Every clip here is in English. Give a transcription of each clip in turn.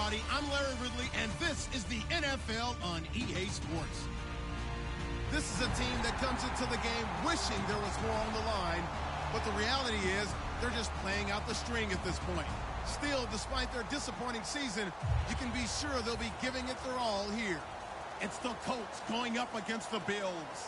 everybody. I'm Larry Ridley, and this is the NFL on EA Sports. This is a team that comes into the game wishing there was more on the line, but the reality is they're just playing out the string at this point. Still, despite their disappointing season, you can be sure they'll be giving it their all here. It's the Colts going up against the Bills.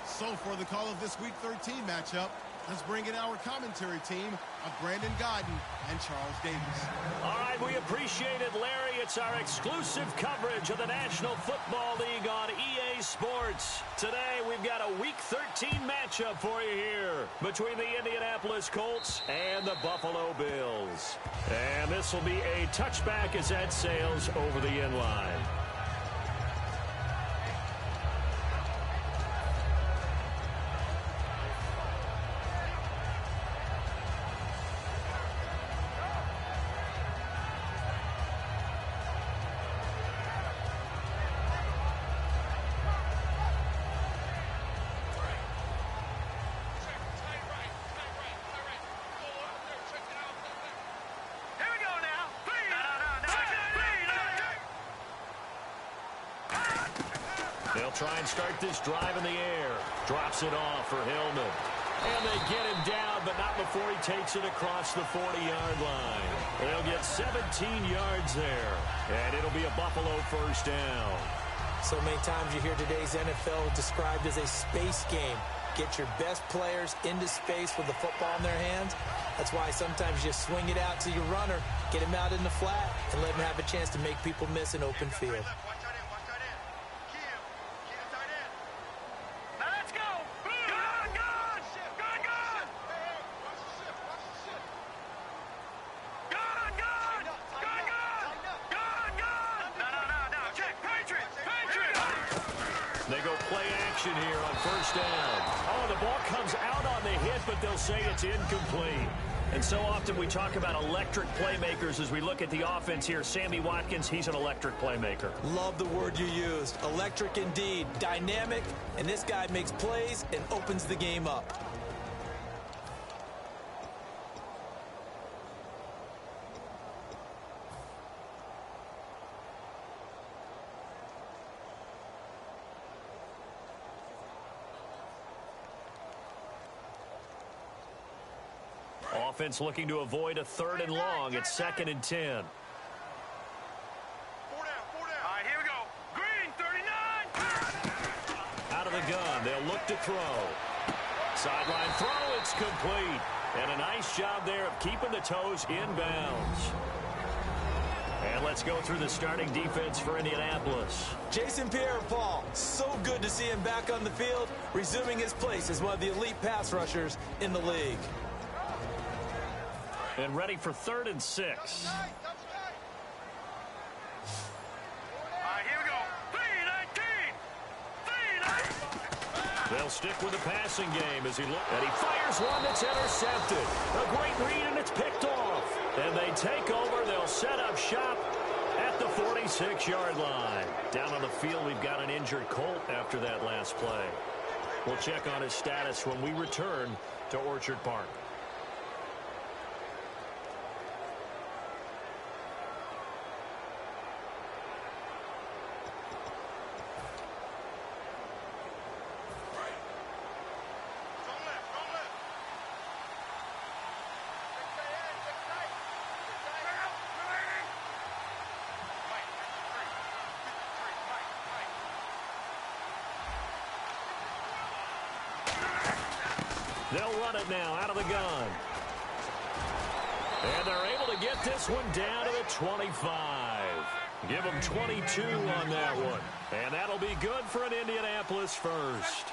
So for the call of this Week 13 matchup, let's bring in our commentary team of Brandon Godden and Charles Davis. All right, we appreciate it, Larry. It's our exclusive coverage of the National Football League on EA Sports. Today, we've got a Week 13 matchup for you here between the Indianapolis Colts and the Buffalo Bills. And this will be a touchback as that sails over the end line. They'll try and start this drive in the air. Drops it off for Hillman. And they get him down, but not before he takes it across the 40-yard line. They'll get 17 yards there. And it'll be a Buffalo first down. So many times you hear today's NFL described as a space game. Get your best players into space with the football in their hands. That's why sometimes you swing it out to your runner, get him out in the flat, and let him have a chance to make people miss an open field. They go play action here on first down. Oh, the ball comes out on the hit, but they'll say it's incomplete. And so often we talk about electric playmakers as we look at the offense here. Sammy Watkins, he's an electric playmaker. Love the word you used. Electric indeed. Dynamic. And this guy makes plays and opens the game up. Offense looking to avoid a 3rd and long. It's 2nd and 10. 4 down. All right, here we go. Green, 39. Out of the gun. They'll look to throw. Sideline throw. It's complete. And a nice job there of keeping the toes inbounds. And let's go through the starting defense for Indianapolis. Jason Pierre-Paul, so good to see him back on the field, resuming his place as one of the elite pass rushers in the league. And ready for 3rd and 6. All right, here we go. 3-19. They'll stick with the passing game as he looks. And he fires one that's intercepted. A great read, and it's picked off. And they take over. They'll set up shop at the 46-yard line. Down on the field, we've got an injured Colt after that last play. We'll check on his status when we return to Orchard Park. They'll run it now out of the gun. And they're able to get this one down to the 25. Give them 22 on that one. And that'll be good for an Indianapolis first.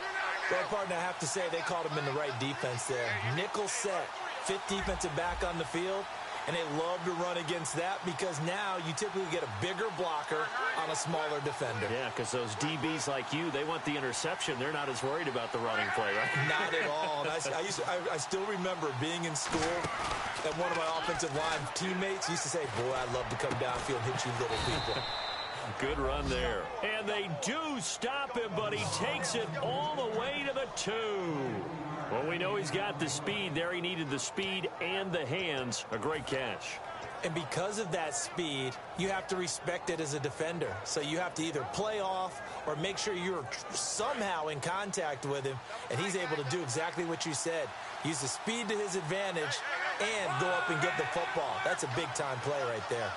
Well, partner, I have to say they called him in the right defense there. Nickel set, 5th defensive back on the field. And they love to run against that because now you typically get a bigger blocker on a smaller defender. Yeah, because those DBs like you, they want the interception. They're not as worried about the running play, right? Not at all. And I still remember being in school, and one of my offensive line teammates used to say, boy, I'd love to come downfield and hit you little people. Good run there. And they do stop him, but he takes it all the way to the 2. Well, we know he's got the speed there. He needed the speed and the hands. A great catch. And because of that speed, you have to respect it as a defender. So you have to either play off or make sure you're somehow in contact with him, and he's able to do exactly what you said. Use the speed to his advantage and go up and get the football. That's a big-time play right there.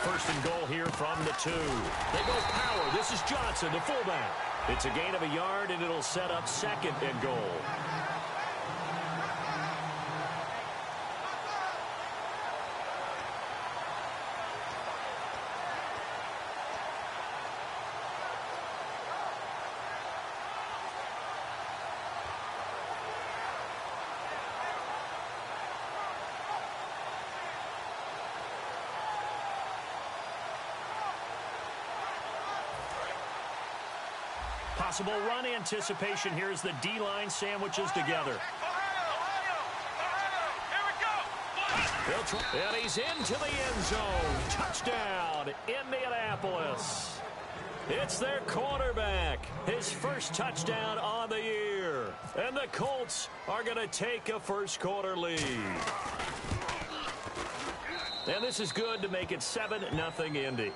First and goal here from the 2. They go power. This is Johnson, the fullback. It's a gain of a yard, and it'll set up second and goal. Possible run anticipation here as the D-line sandwiches together. And he's into the end zone. Touchdown, Indianapolis. It's their quarterback. His first touchdown on the year. And the Colts are going to take a first-quarter lead. And this is good to make it 7-0 Indy.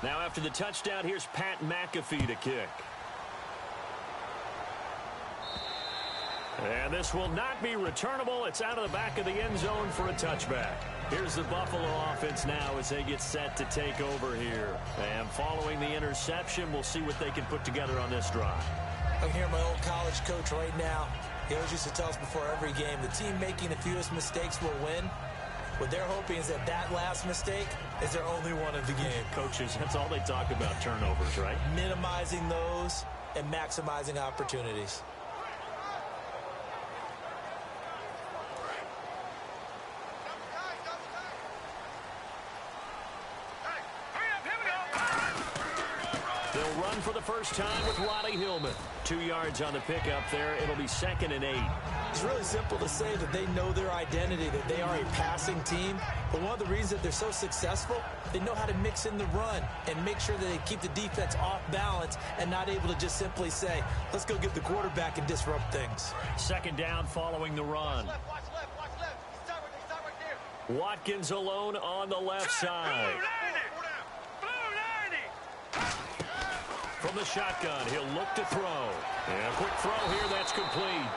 Now after the touchdown, here's Pat McAfee to kick. And this will not be returnable. It's out of the back of the end zone for a touchback. Here's the Buffalo offense now as they get set to take over here. And following the interception, we'll see what they can put together on this drive. I can hear my old college coach right now. He always used to tell us before every game, the team making the fewest mistakes will win. What they're hoping is that that last mistake is their only one of the game. Coaches, that's all they talk about, turnovers, right? Minimizing those and maximizing opportunities. They'll run for the first time with Roddy Hillman. 2 yards on the pickup there. It'll be 2nd and 8. It's really simple to say that they know their identity, that they are a passing team. But one of the reasons that they're so successful, they know how to mix in the run and make sure that they keep the defense off balance and not able to just simply say, let's go get the quarterback and disrupt things. 2nd down following the run. Watch left. Start right there. Watkins alone on the left side. From the shotgun, he'll look to throw. And a quick throw here, that's complete.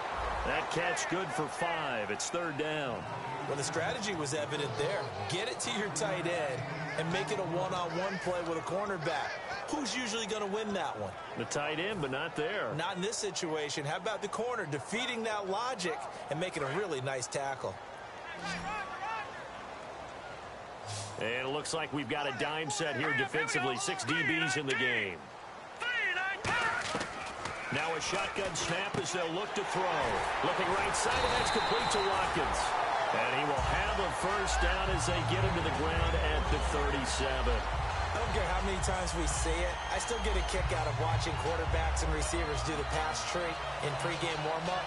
That catch good for 5. It's 3rd down. Well, the strategy was evident there. Get it to your tight end and make it a one-on-one play with a cornerback. Who's usually going to win that one? The tight end, but not there. Not in this situation. How about the corner defeating that logic and making a really nice tackle? And it looks like we've got a dime set here defensively. 6 DBs in the game. Now a shotgun snap as they'll look to throw. Looking right side, and that's complete to Watkins. And he will have a first down as they get him to the ground at the 37. I don't care how many times we see it. I still get a kick out of watching quarterbacks and receivers do the pass tree in pregame warm-up.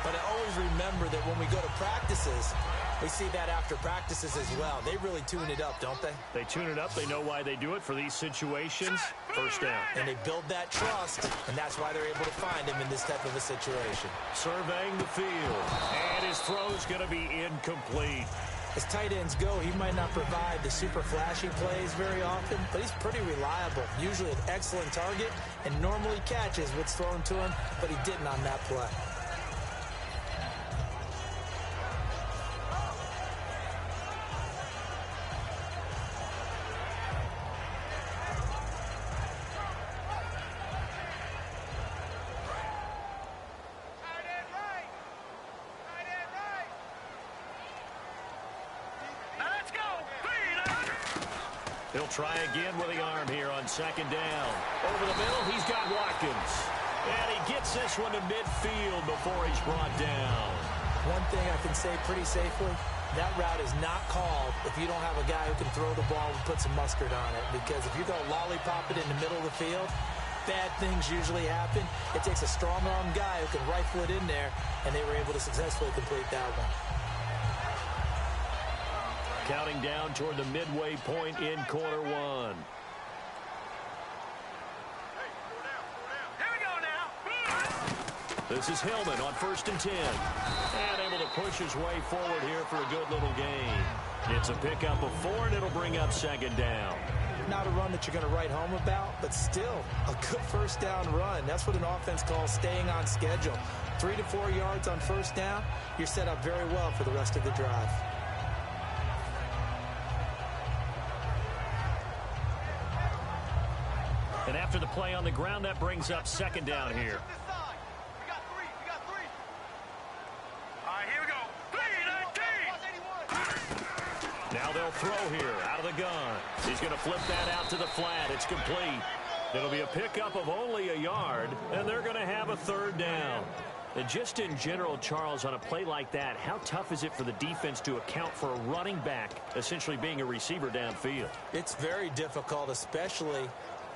But I always remember that when we go to practices, we see that after practices as well. They really tune it up, don't they? They tune it up. They know why they do it for these situations. First down. And they build that trust, and that's why they're able to find him in this type of a situation. Surveying the field. And his throw's going to be incomplete. As tight ends go, he might not provide the super flashy plays very often, but he's pretty reliable. Usually an excellent target and normally catches what's thrown to him, but he didn't on that play. He'll try again with the arm here on 2nd down. Over the middle, he's got Watkins. And he gets this one to midfield before he's brought down. One thing I can say pretty safely, that route is not called if you don't have a guy who can throw the ball and put some mustard on it. Because if you're going to lollipop it in the middle of the field, bad things usually happen. It takes a strong-arm guy who can rifle it in there, and they were able to successfully complete that one. Counting down toward the midway point in quarter 1. Here we go now. This is Hillman on 1st and 10. And able to push his way forward here for a good little gain. It's a pickup of 4, and it'll bring up 2nd down. Not a run that you're going to write home about, but still a good first down run. That's what an offense calls staying on schedule. 3 to 4 yards on first down, you're set up very well for the rest of the drive. And after the play on the ground, that brings up 2nd down here. Now they'll throw here out of the gun. He's going to flip that out to the flat. It's complete. It'll be a pickup of only a yard, and they're going to have a 3rd down. And just in general, Charles, on a play like that, how tough is it for the defense to account for a running back essentially being a receiver downfield? It's very difficult, especially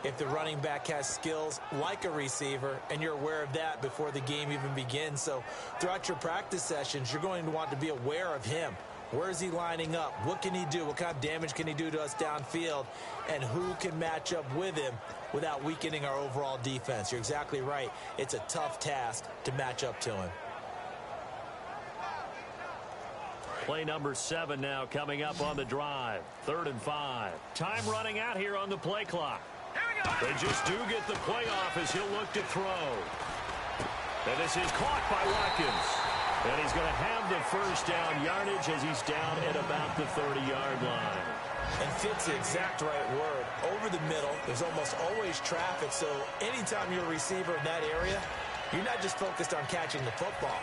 if the running back has skills like a receiver, and you're aware of that before the game even begins. So throughout your practice sessions, you're going to want to be aware of him. Where is he lining up? What can he do? What kind of damage can he do to us downfield? And who can match up with him without weakening our overall defense? You're exactly right. It's a tough task to match up to him. Play number 7 now coming up on the drive. 3rd and 5. Time running out here on the play clock. They just do get the play off as he'll look to throw. And this is caught by Watkins. And he's going to have the first down yardage as he's down at about the 30-yard line. And fit's the exact right word. Over the middle, there's almost always traffic, so anytime you're a receiver in that area, you're not just focused on catching the football.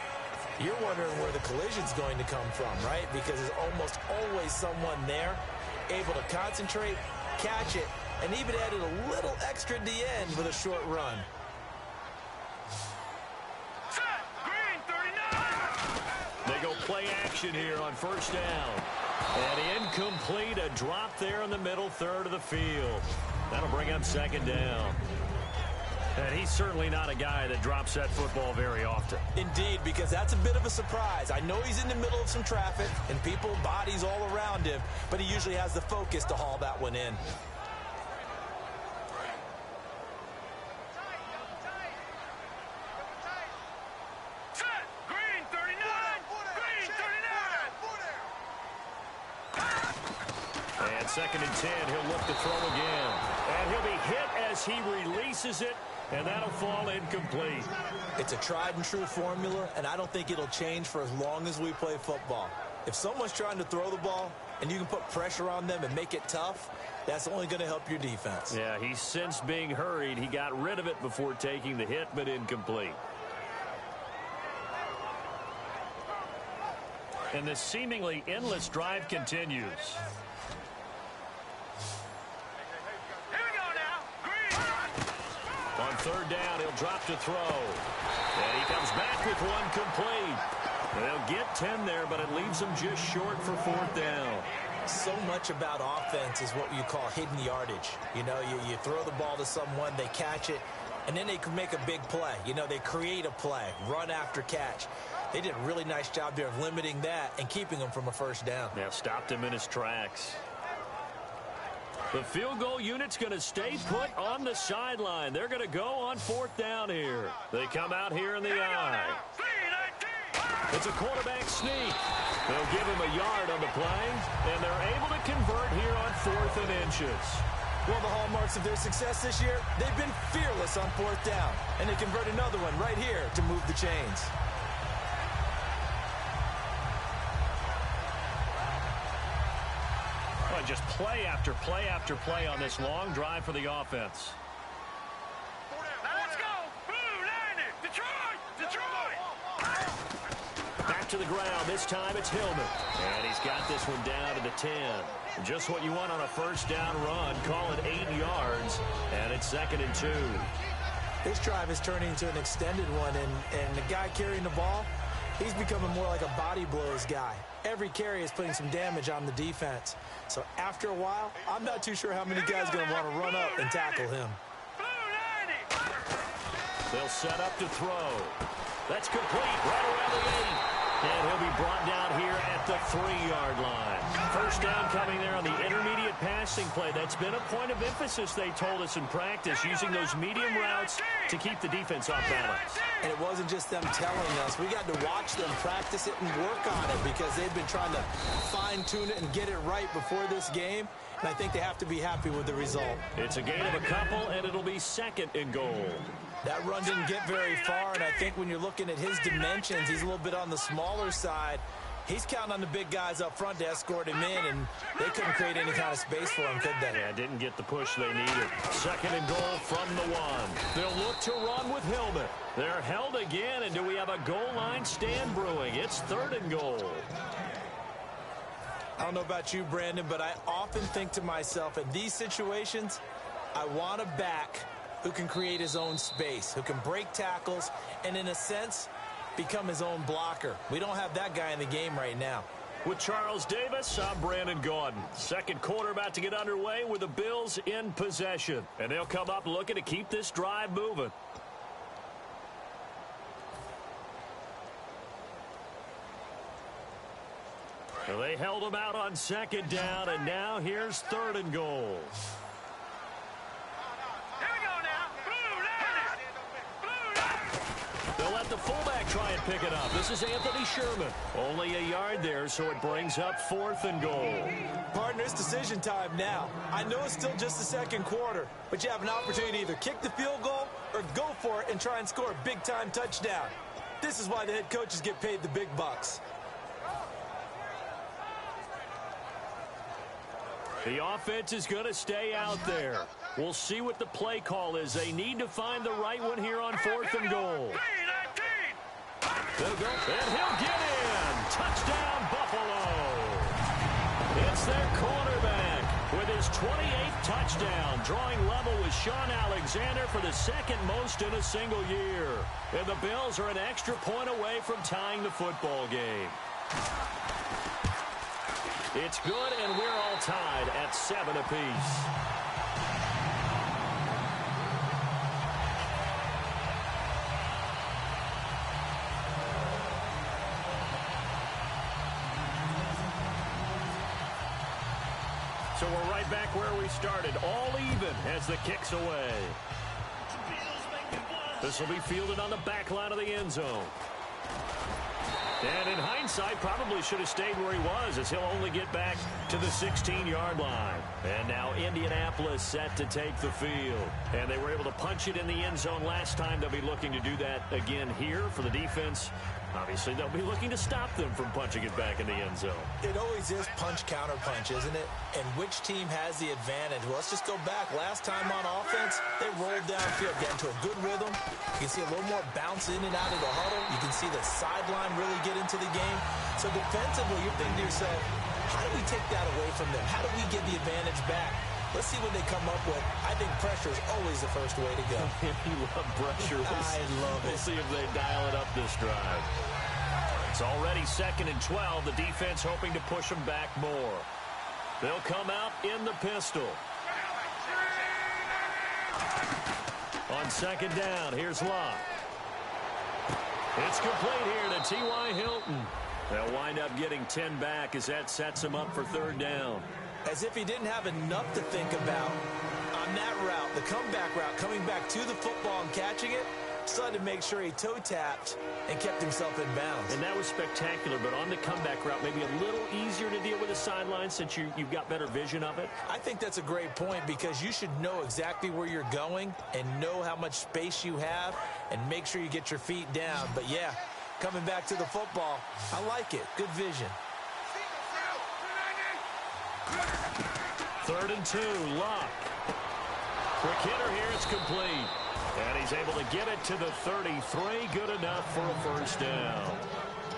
You're wondering where the collision's going to come from, right? Because there's almost always someone there able to concentrate, catch it, and even added a little extra at the end with a short run. They go play action here on 1st down. And incomplete, a drop there in the middle third of the field. That'll bring up 2nd down. And he's certainly not a guy that drops that football very often. Indeed, because that's a bit of a surprise. I know he's in the middle of some traffic and people, bodies all around him, but he usually has the focus to haul that one in. And 2nd and 10, he'll look to throw again. And he'll be hit as he releases it, and that'll fall incomplete. It's a tried and true formula, and I don't think it'll change for as long as we play football. If someone's trying to throw the ball and you can put pressure on them and make it tough, that's only going to help your defense. Yeah, he's since being hurried. He got rid of it before taking the hit, but incomplete. And this seemingly endless drive continues. On 3rd down, he'll drop to throw. And he comes back with one complete. They'll get 10 there, but it leaves them just short for 4th down. So much about offense is what you call hidden yardage. You know, you throw the ball to someone, they catch it, and then they can make a big play. You know, they create a play, run after catch. They did a really nice job there of limiting that and keeping him from a 1st down. Yeah, stopped him in his tracks. The field goal unit's going to stay put on the sideline. They're going to go on 4th down here. They come out here in the I. It's a quarterback sneak. They'll give him a yard on the play, and they're able to convert here on 4th and inches. One of the hallmarks of their success this year, they've been fearless on 4th down, and they convert another one right here to move the chains. Well, just play after play after play on this long drive for the offense. Now let's go! Blue 90! Detroit! Detroit! Back to the ground. This time it's Hillman. And he's got this one down to the 10. Just what you want on a 1st down run. Call it 8 yards. And it's 2nd and 2. This drive is turning into an extended one, and the guy carrying the ball, he's becoming more like a body blows guy. Every carry is putting some damage on the defense. So after a while, I'm not too sure how many guys are going to want to run up and tackle him. They'll set up to throw. That's complete right around the 8. And he'll be brought down here at the 3-yard line. First down coming there on the intermediate passing play. That's been a point of emphasis, they told us in practice, using those medium routes to keep the defense off balance. And it wasn't just them telling us. We got to watch them practice it and work on it because they've been trying to fine-tune it and get it right before this game. And I think they have to be happy with the result. It's a gain of a couple, and it'll be 2nd and goal. That run didn't get very far, and I think when you're looking at his dimensions, he's a little bit on the smaller side. He's counting on the big guys up front to escort him in, and they couldn't create any kind of space for him, could they? Yeah, didn't get the push they needed. 2nd and goal from the 1. They'll look to run with Hillman. They're held again, and do we have a goal line stand brewing? It's 3rd and goal. I don't know about you, Brandon, but I often think to myself, in these situations, I want a back who can create his own space, who can break tackles, and in a sense, become his own blocker. We don't have that guy in the game right now. With Charles Davis, I'm Brandon Gaudin. 2nd quarter about to get underway with the Bills in possession. And they'll come up looking to keep this drive moving. Well, they held him out on 2nd down, and now here's 3rd and goal. They'll let the fullback try and pick it up. This is Anthony Sherman. Only a yard there, so it brings up 4th and goal. Partner, it's decision time now. I know it's still just the 2nd quarter, but you have an opportunity to either kick the field goal or go for it and try and score a big-time touchdown. This is why the head coaches get paid the big bucks. The offense is going to stay out there. We'll see what the play call is. They need to find the right one here on 4th and goal. They'll go, and he'll get in. Touchdown, Buffalo. It's their quarterback with his 28th touchdown, drawing level with Sean Alexander for the 2nd most in a single year. And the Bills are an extra point away from tying the football game. It's good, and we're all tied at 7 apiece. So we're right back where we started, all even as the kick's away. This will be fielded on the back line of the end zone. And in hindsight, probably should have stayed where he was, as he'll only get back to the 16-yard line. And now Indianapolis set to take the field. And they were able to punch it in the end zone last time. They'll be looking to do that again here for the defense. Obviously, they'll be looking to stop them from punching it back in the end zone. It always is punch-counter-punch, isn't it? And which team has the advantage? Well, let's just go back. Last time on offense, they rolled downfield, got into a good rhythm. You can see a little more bounce in and out of the huddle. You can see the sideline really get into the game. So defensively, you're thinking to yourself, how do we take that away from them? How do we get the advantage back? Let's see what they come up with. I think pressure is always the first way to go. You love pressure. I love it. We'll see if they dial it up this drive. It's already 2nd and 12. The defense hoping to push them back more. They'll come out in the pistol. On 2nd down, here's Locke. It's complete here to T.Y. Hilton. They'll wind up getting 10 back as that sets them up for 3rd down. As if he didn't have enough to think about on that route, the comeback route, coming back to the football and catching it, decided to make sure he toe-tapped and kept himself in bounds. And that was spectacular, but on the comeback route, maybe a little easier to deal with the sideline since you've got better vision of it. I think that's a great point because you should know exactly where you're going and know how much space you have and make sure you get your feet down. But, yeah, coming back to the football, I like it. Good vision. 3rd and 2, Locke. Quick hitter here, it's complete. And he's able to get it to the 33, good enough for a 1st down.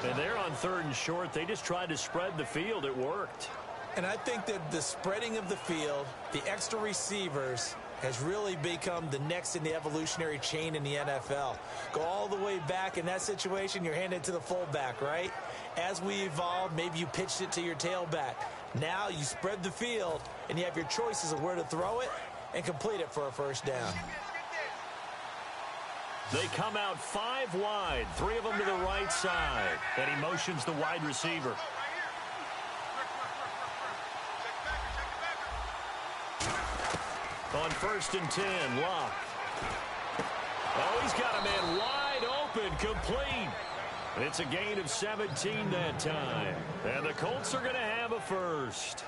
And they're on 3rd and short. They just tried to spread the field. It worked. And I think that the spreading of the field, the extra receivers, has really become the next in the evolutionary chain in the NFL. Go all the way back in that situation, you're handed to the fullback, right? As we evolved, maybe you pitched it to your tailback. Now you spread the field, and you have your choices of where to throw it and complete it for a 1st down. They come out 5 wide, 3 of them to the right side. And he motions the wide receiver. On 1st and 10, Locke. Oh, he's got a man wide open, complete. It's a gain of 17 that time. And the Colts are going to have a first.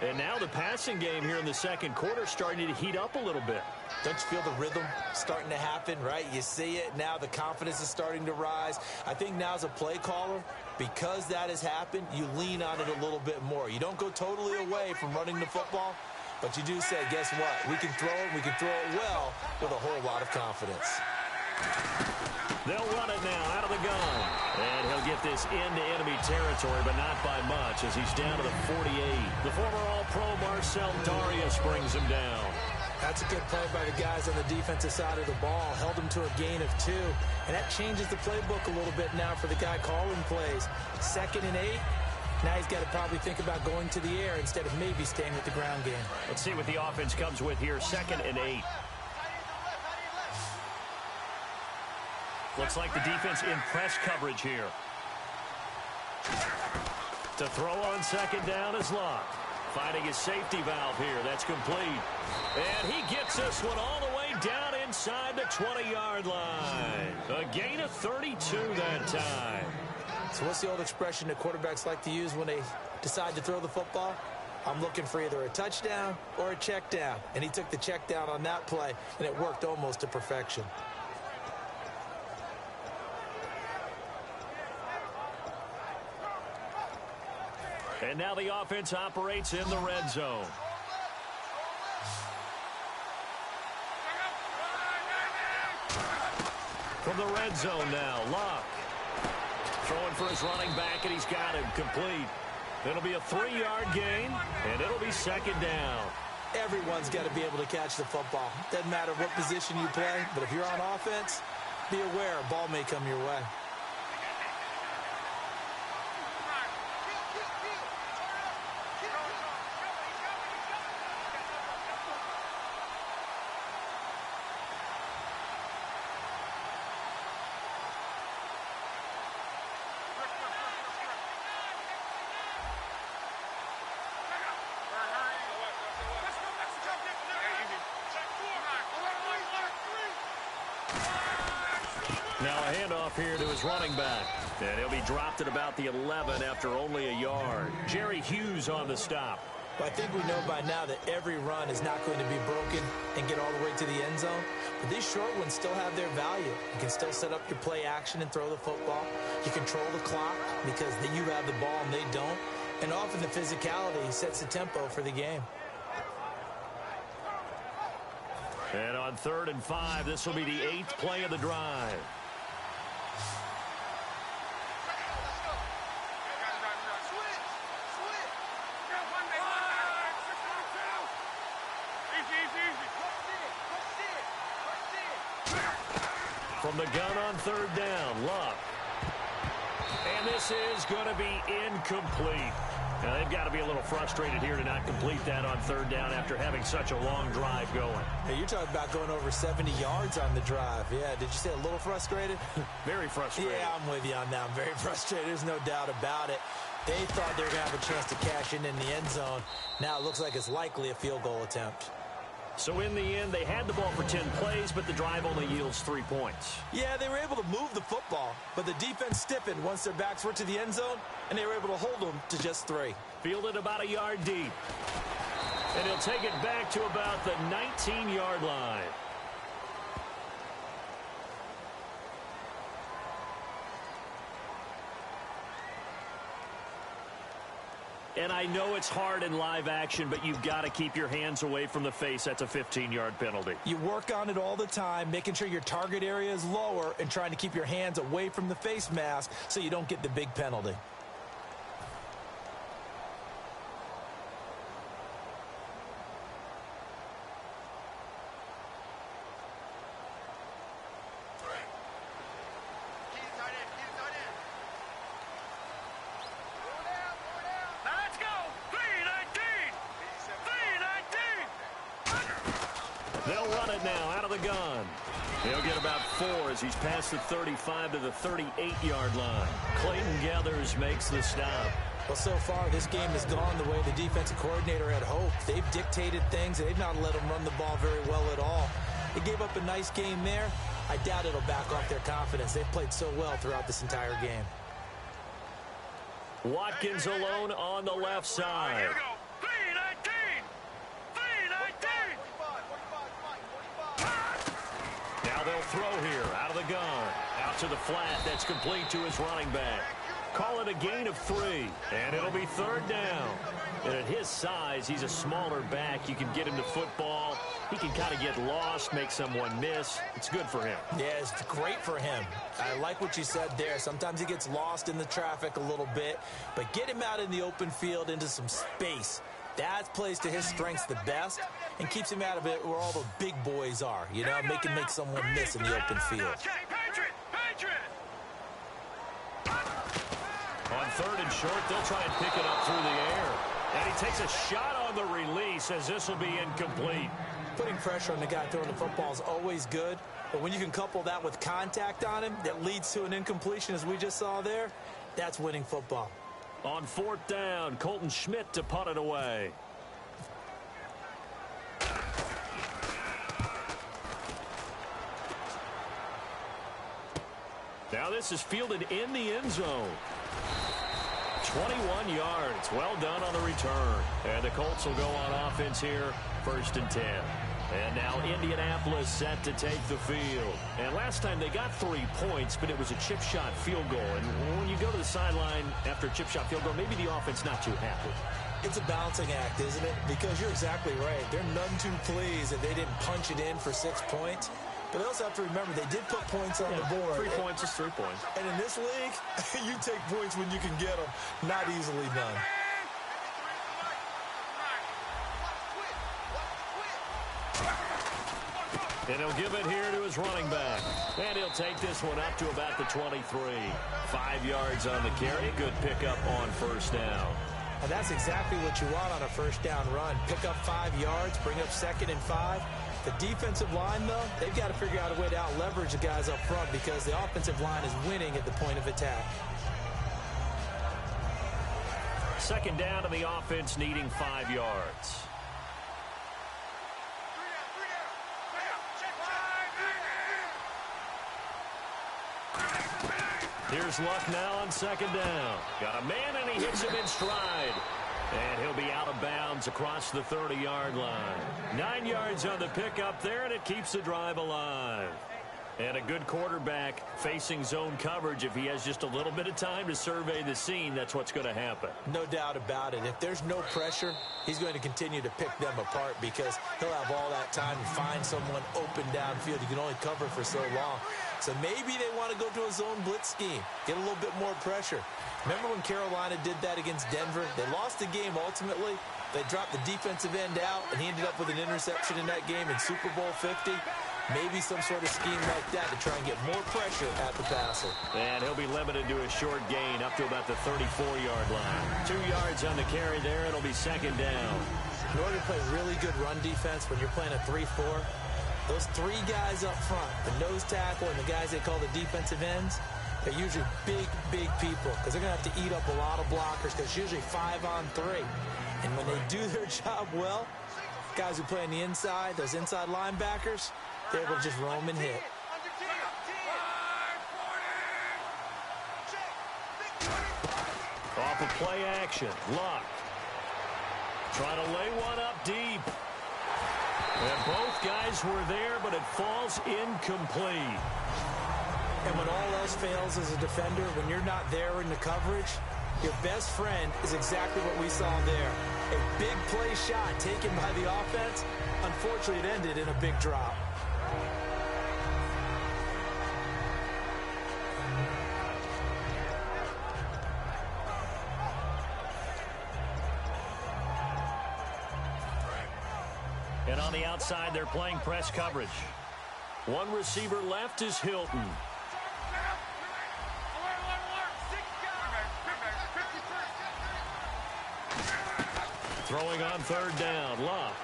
And now the passing game here in the second quarter starting to heat up a little bit. Don't you feel the rhythm starting to happen, right? You see it. Now the confidence is starting to rise. I think now as a play caller, because that has happened, you lean on it a little bit more. You don't go totally away from running the football, but you do say, guess what? We can throw it. We can throw it well with a whole lot of confidence. They'll run it now out of the gun. And he'll get this into enemy territory, but not by much as he's down to the 48. The former All-Pro Marcel Darius brings him down. That's a good play by the guys on the defensive side of the ball. Held him to a gain of 2. And that changes the playbook a little bit now for the guy calling plays. 2nd and 8. Now he's got to probably think about going to the air instead of maybe staying with the ground game. Let's see what the offense comes with here. 2nd and 8. Looks like the defense in press coverage here. To throw on 2nd down is Locke. Finding his safety valve here. That's complete. And he gets this one all the way down inside the 20-yard line. A gain of 32 that time. So what's the old expression that quarterbacks like to use when they decide to throw the football? I'm looking for either a touchdown or a check down. And he took the check down on that play, and it worked almost to perfection. And now the offense operates in the red zone. From the red zone now, Locke. Throwing for his running back, and he's got him complete. It'll be a 3-yard gain, and it'll be 2nd down. Everyone's got to be able to catch the football. Doesn't matter what position you play, but if you're on offense, be aware a ball may come your way. Now a handoff here to his running back. And he'll be dropped at about the 11 after only a yard. Jerry Hughes on the stop. Well, I think we know by now that every run is not going to be broken and get all the way to the end zone. But these short ones still have their value. You can still set up your play action and throw the football. You control the clock because then you have the ball and they don't. And often the physicality sets the tempo for the game. And on 3rd and 5, this will be the 8th play of the drive. From the gun on 3rd down, Locke. And this is going to be incomplete. Now, they've got to be a little frustrated here to not complete that on 3rd down after having such a long drive going. Hey, you're talking about going over 70 yards on the drive. Yeah, did you say a little frustrated? Very frustrated. Yeah, I'm with you on that. I'm very frustrated. There's no doubt about it. They thought they were going to have a chance to cash in the end zone. Now it looks like it's likely a field goal attempt. So in the end, they had the ball for 10 plays, but the drive only yields 3 points. Yeah, they were able to move the football, but the defense stiffened once their backs were to the end zone, and they were able to hold them to just 3. Fielded about a yard deep. And he'll take it back to about the 19-yard line. And I know it's hard in live action, but you've got to keep your hands away from the face. That's a 15-yard penalty. You work on it all the time, making sure your target area is lower and trying to keep your hands away from the face mask so you don't get the big penalty. They'll run it now out of the gun. He'll get about 4 as he's past the 35 to the 38-yard line. Clayton Gathers makes the stop. Well, so far, this game has gone the way the defensive coordinator had hoped. They've dictated things. They've not let them run the ball very well at all. They gave up a nice game there. I doubt it'll back off their confidence. They've played so well throughout this entire game. Watkins alone on the left side. Here we go. 319. 319. Now they'll throw here out of the gun. Out to the flat. That's complete to his running back. Call it a gain of 3, and it'll be 3rd down. And at his size, he's a smaller back. You can get him to football. He can kind of get lost, make someone miss. It's good for him. Yeah, it's great for him. I like what you said there. Sometimes he gets lost in the traffic a little bit, but get him out in the open field into some space. That plays to his strengths the best and keeps him out of it where all the big boys are, you know, make someone miss in the open field. On 3rd and short, they'll try and pick it up through the air. And he takes a shot on the release as this will be incomplete. Putting pressure on the guy throwing the football is always good, but when you can couple that with contact on him that leads to an incompletion as we just saw there, that's winning football. On 4th down, Colton Schmidt to punt it away. Now this is fielded in the end zone. 21 yards. Well done on the return. And the Colts will go on offense here, 1st and 10. And now Indianapolis set to take the field. And last time they got 3 points, but it was a chip shot field goal. And when you go to the sideline after a chip shot field goal, maybe the offense not too happy. It's a balancing act, isn't it? Because you're exactly right. They're none too pleased that they didn't punch it in for 6 points. But they also have to remember they did put points on the board. 3 points is 3 points. And in this league, you take points when you can get them. Not easily done. And he'll give it here to his running back. And he'll take this one up to about the 23. 5 yards on the carry. Good pickup on 1st down. And that's exactly what you want on a 1st down run. Pick up 5 yards, bring up 2nd and 5. The defensive line, though, they've got to figure out a way to out-leverage the guys up front because the offensive line is winning at the point of attack. 2nd down, and the offense needing 5 yards. Here's Luck now on 2nd down. Got a man, and he hits him in stride. And he'll be out of bounds across the 30-yard line. 9 yards on the pickup there, and it keeps the drive alive. And a good quarterback facing zone coverage. If he has just a little bit of time to survey the scene, that's what's going to happen. No doubt about it. If there's no pressure, he's going to continue to pick them apart because he'll have all that time to find someone open downfield. You can only cover for so long. So maybe they want to go to a zone blitz scheme, get a little bit more pressure. Remember when Carolina did that against Denver? They lost the game ultimately. They dropped the defensive end out, and he ended up with an interception in that game in Super Bowl 50. Maybe some sort of scheme like that to try and get more pressure at the passer. And he'll be limited to a short gain up to about the 34-yard line. 2 yards on the carry there. It'll be 2nd down. In order to play really good run defense when you're playing a 3-4, those 3 guys up front, the nose tackle and the guys they call the defensive ends, they're usually big, big people because they're going to have to eat up a lot of blockers because it's usually 5-on-3. And when they do their job well, guys who play on the inside, those inside linebackers, they're able to just roam and hit. Off of play action, Luck. Trying to lay one up deep. And both guys were there, but it falls incomplete. And when all else fails as a defender, when you're not there in the coverage, your best friend is exactly what we saw there. A big play shot taken by the offense. Unfortunately, it ended in a big drop. And on the outside, they're playing press coverage. One receiver left is Hilton. Throwing on 3rd down, Luck.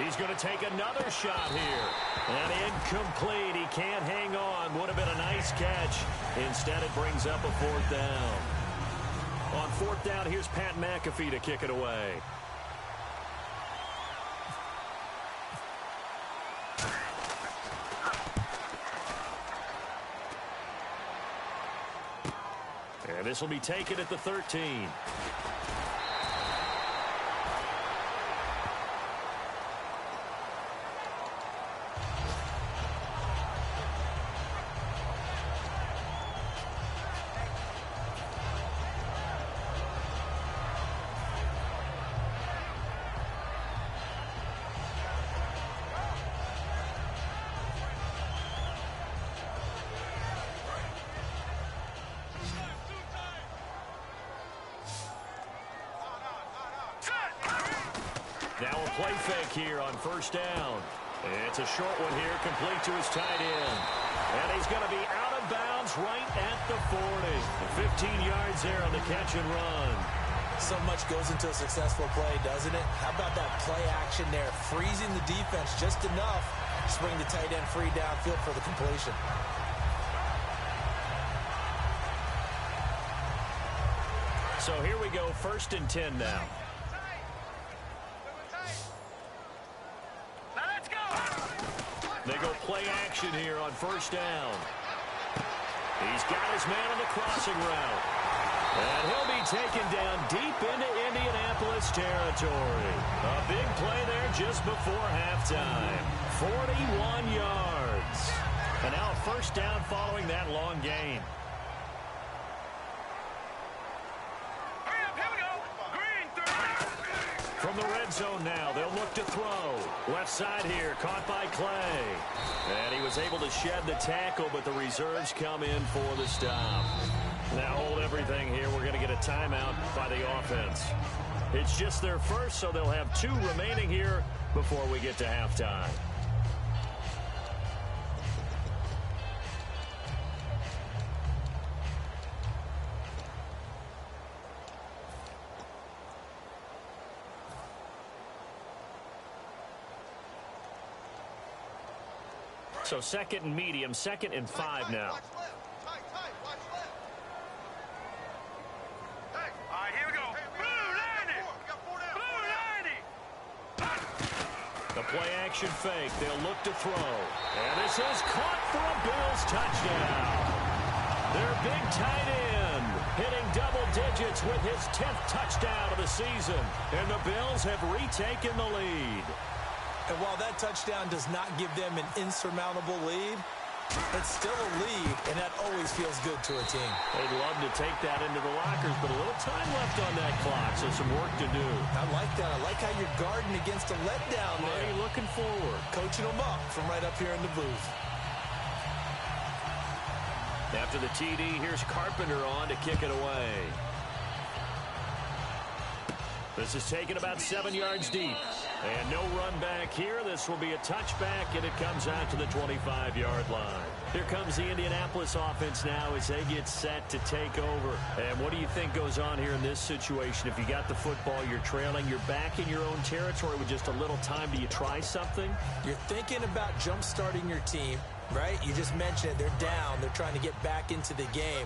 He's going to take another shot here. And incomplete. He can't hang on. Would have been a nice catch. Instead, it brings up a fourth down. On fourth down, here's Pat McAfee to kick it away. And this will be taken at the 13. Now a play fake here on first down. It's a short one here, complete to his tight end. And he's going to be out of bounds right at the 40. 15 yards there on the catch and run. So much goes into a successful play, doesn't it? How about that play action there, freezing the defense just enough to bring the tight end free downfield for the completion. So here we go, 1st and 10 now. They go play action here on first down. He's got his man on the crossing route. And he'll be taken down deep into Indianapolis territory. A big play there just before halftime. 41 yards. And now a first down following that long gain. From the red zone now, they'll look to throw. Left side here, caught by Clay. And he was able to shed the tackle, but the reserves come in for the stop. Now hold everything here. We're going to get a timeout by the offense. It's just their first, so they'll have 2 remaining here before we get to halftime. So 2nd and medium, 2nd and 5 now. The play action fake. They'll look to throw. And this is caught for a Bills touchdown. Their big tight end hitting double digits with his 10th touchdown of the season. And the Bills have retaken the lead. And while that touchdown does not give them an insurmountable lead, it's still a lead, and that always feels good to a team. They'd love to take that into the lockers, but a little time left on that clock, so some work to do. I like that. I like how you're guarding against a letdown there. Money looking forward. Coaching them up from right up here in the booth. After the TD, here's Carpenter on to kick it away. This is taken about 7 yards deep. And no run back here. This will be a touchback, and it comes out to the 25-yard line. Here comes the Indianapolis offense now as they get set to take over. And what do you think goes on here in this situation? If you got the football, you're trailing, you're back in your own territory with just a little time. Do you try something? You're thinking about jump-starting your team, right? You just mentioned it. They're down. They're trying to get back into the game.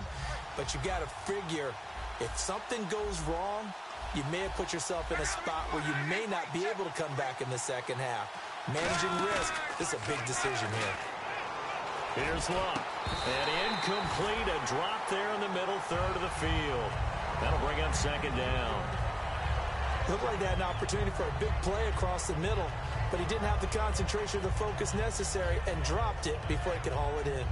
But you got to figure if something goes wrong, you may have put yourself in a spot where you may not be able to come back in the second half. Managing risk, this is a big decision here. Here's Luck. And incomplete, a drop there in the middle third of the field. That'll bring up 2nd down. Looked like they had an opportunity for a big play across the middle, but he didn't have the concentration or the focus necessary and dropped it before he could haul it in.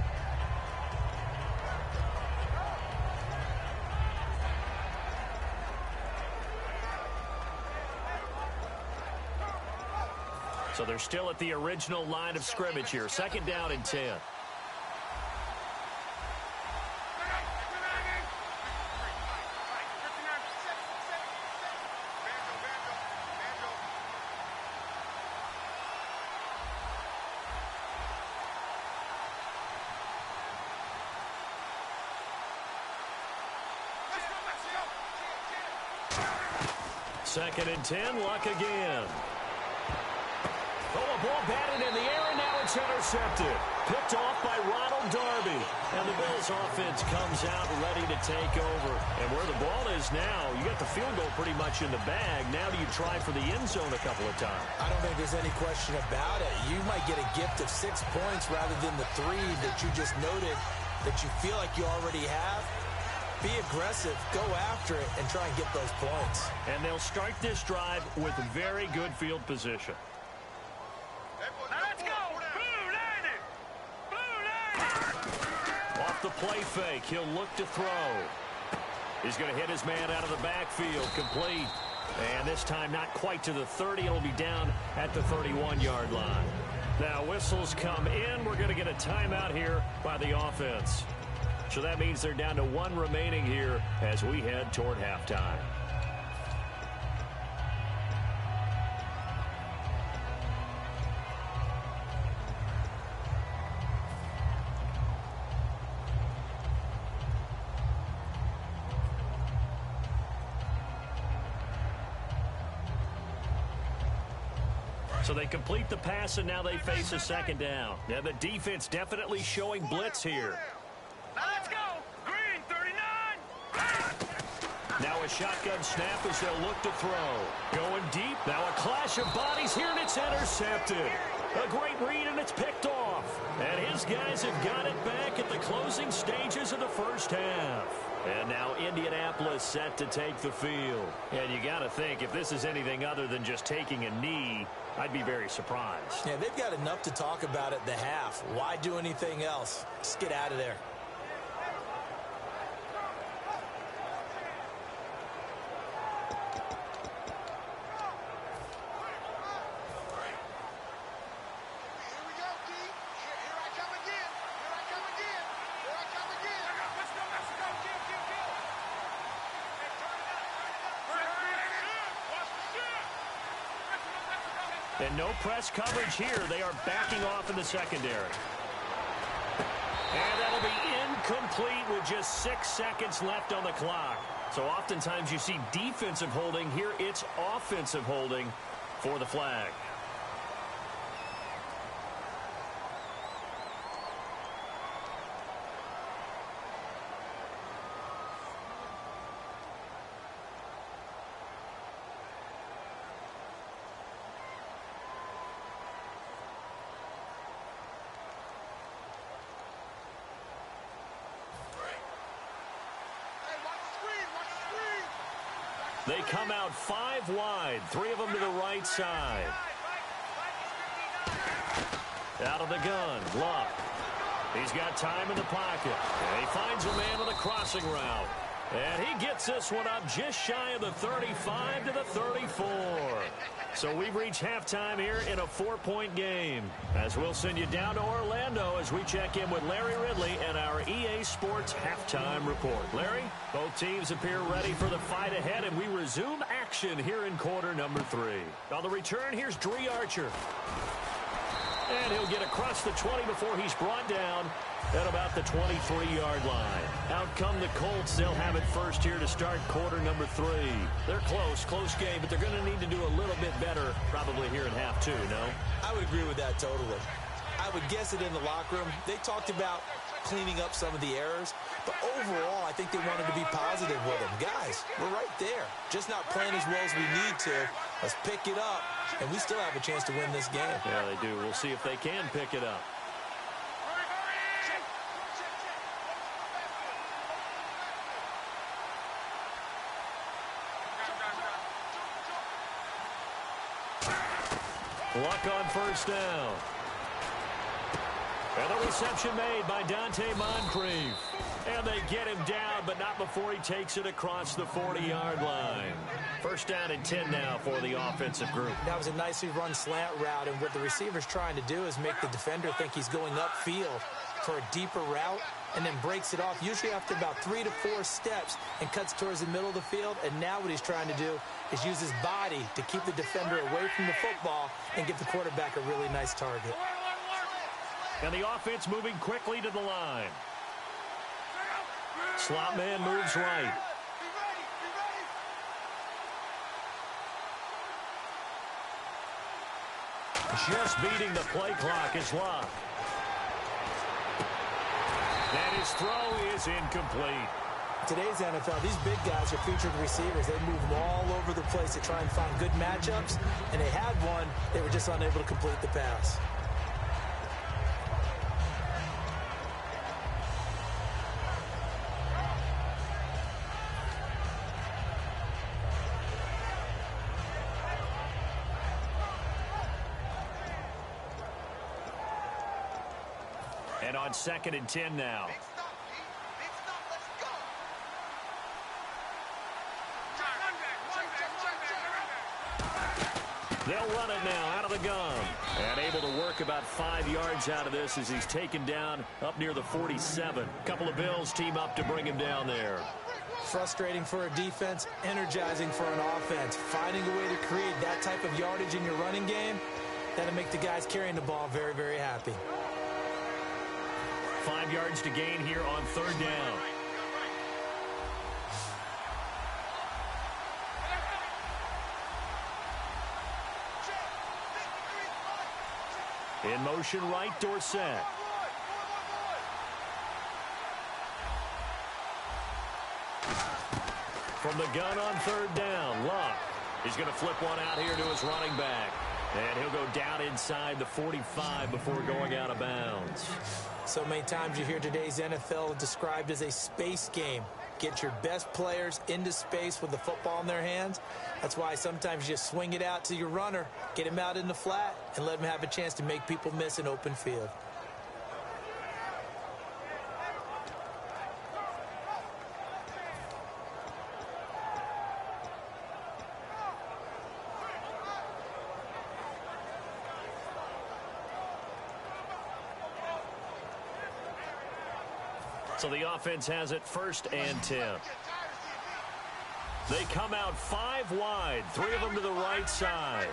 So they're still at the original line of scrimmage here. 2nd down and 10. Second and 10, Luck again. the ball batted in the air, and now it's intercepted. Picked off by Ronald Darby. And the Bills offense comes out ready to take over. And where the ball is now, you got the field goal pretty much in the bag. Now do you try for the end zone a couple of times? I don't think there's any question about it. You might get a gift of 6 points rather than the 3 that you just noted that you feel like you already have. Be aggressive, go after it, and try and get those points. And they'll start this drive with very good field position. Now let's go. Blue 90. Blue 90. Off the play fake, he'll look to throw. He's going to hit his man out of the backfield, complete. And this time not quite to the 30. It'll be down at the 31-yard line. Now whistles come in. We're going to get a timeout here by the offense. So that means they're down to 1 remaining here as we head toward halftime. So they complete the pass, and now they face a second down. Now the defense definitely showing blitz here. Now let's go. Green 39. Now a shotgun snap as they'll look to throw. Going deep. Now a clash of bodies here, and it's intercepted. A great read, and it's picked off. And his guys have got it back at the closing stages of the first half. And now Indianapolis set to take the field. And you got to think, if this is anything other than just taking a knee, I'd be very surprised. Yeah, they've got enough to talk about at the half. Why do anything else? Just get out of there. And no press coverage here. They are backing off in the secondary. And that'll be incomplete with just 6 seconds left on the clock. So oftentimes you see defensive holding. Here it's offensive holding for the flag. They come out 5 wide, 3 of them to the right side. Out of the gun, Luck. He's got time in the pocket. And he finds a man with a crossing route. And he gets this one up just shy of the 35 to the 34. So we've reached halftime here in a 4-point game. As we'll send you down to Orlando as we check in with Larry Ridley and our EA Sports halftime report. Larry, both teams appear ready for the fight ahead, and we resume action here in quarter number 3. On the return, here's Dree Archer. And he'll get across the 20 before he's brought down at about the 23-yard line. Out come the Colts. They'll have it first here to start quarter number 3. They're close game, but they're going to need to do a little bit better probably here in half 2, no? I would agree with that totally. I would guess it in the locker room. They talked about cleaning up some of the errors, but overall, I think they wanted to be positive with them. Guys, we're right there. Just not playing as well as we need to. Let's pick it up, and we still have a chance to win this game. Yeah, they do. We'll see if they can pick it up. Luck on first down. And the reception made by Dante Moncrief. And they get him down, but not before he takes it across the 40-yard line. First down and 10 now for the offensive group. That was a nicely run slant route, and what the receiver's trying to do is make the defender think he's going upfield for a deeper route, and then breaks it off, usually after about 3 to 4 steps, and cuts towards the middle of the field. And now what he's trying to do is use his body to keep the defender away from the football and give the quarterback a really nice target. And the offense moving quickly to the line. Slot man moves right. Just beating the play clock is Luck. And his throw is incomplete. Today's NFL, these big guys are featured receivers. They move them all over the place to try and find good matchups, and they had one. They were just unable to complete the pass. And on 2nd and 10 now. They'll run it now out of the gun. And able to work about 5 yards out of this as he's taken down up near the 47. Couple of Bills team up to bring him down there. Frustrating for a defense, energizing for an offense. Finding a way to create that type of yardage in your running game, that'll make the guys carrying the ball very, very happy. 5 yards to gain here on 3rd down. In motion right, Dorsett. From the gun on 3rd down, Luck. He's going to flip one out here to his running back. And he'll go down inside the 45 before going out of bounds. So many times you hear today's NFL described as a space game. Get your best players into space with the football in their hands. That's why sometimes you just swing it out to your runner, get him out in the flat, and let him have a chance to make people miss an open field. So the offense has it 1st and 10. They come out 5 wide, 3 of them to the right side.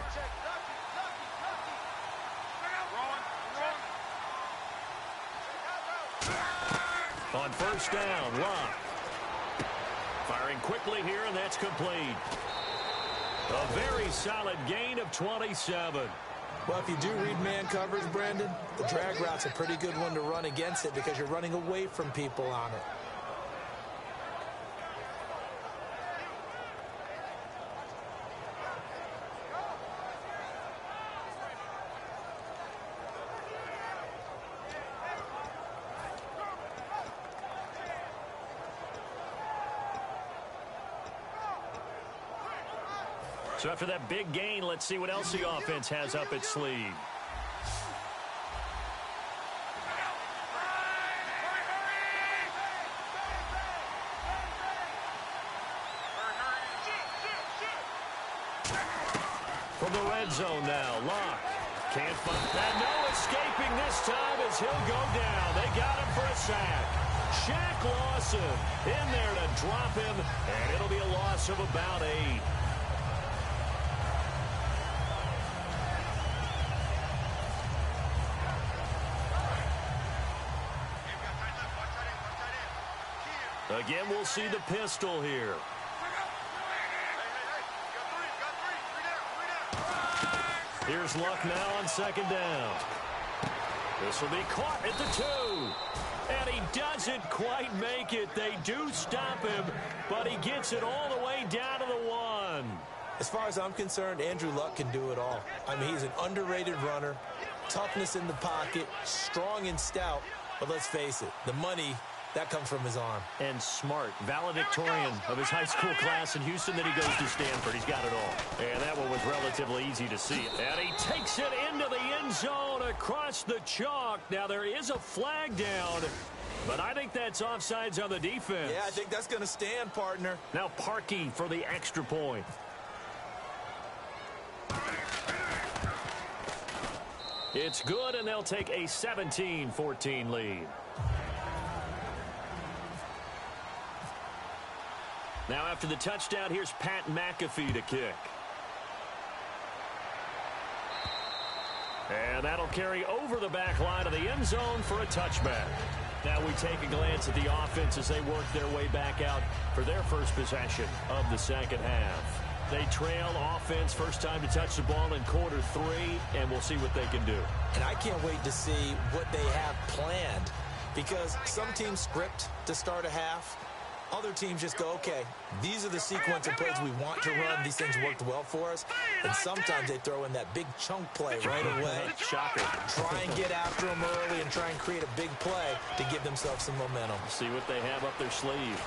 On 1st down, Luck. Firing quickly here, and that's complete. A very solid gain of 27. Well, if you do read man coverage, Brandon, the drag route's a pretty good one to run against it because you're running away from people on it. So after that big gain, let's see what else the offense has up its sleeve. From the red zone now, Luck. Can't find, and no escaping this time as he'll go down. They got him for a sack. Shaq Lawson in there to drop him, and it'll be a loss of about 8. Again, we'll see the pistol here. Here's Luck now on 2nd down. This will be caught at the 2. And he doesn't quite make it. They do stop him, but he gets it all the way down to the 1. As far as I'm concerned, Andrew Luck can do it all. I mean, he's an underrated runner, toughness in the pocket, strong and stout. But let's face it, the money, that comes from his arm. And smart, valedictorian of his high school class in Houston. Then he goes to Stanford. He's got it all. And that one was relatively easy to see. And he takes it into the end zone across the chalk. Now there is a flag down, but I think that's offsides on the defense. Yeah, I think that's going to stand, partner. Now Parkey for the extra point. It's good, and they'll take a 17-14 lead. Now after the touchdown, here's Pat McAfee to kick. And that'll carry over the back line of the end zone for a touchback. Now we take a glance at the offense as they work their way back out for their first possession of the second half. They trail offense, first time to touch the ball in quarter 3, and we'll see what they can do. And I can't wait to see what they have planned, because some teams script to start a half. Other teams just go, okay, these are the sequence of plays we want to run. These things worked well for us. And sometimes they throw in that big chunk play right away. Shocker. Try and get after them early and try and create a big play to give themselves some momentum. See what they have up their sleeve.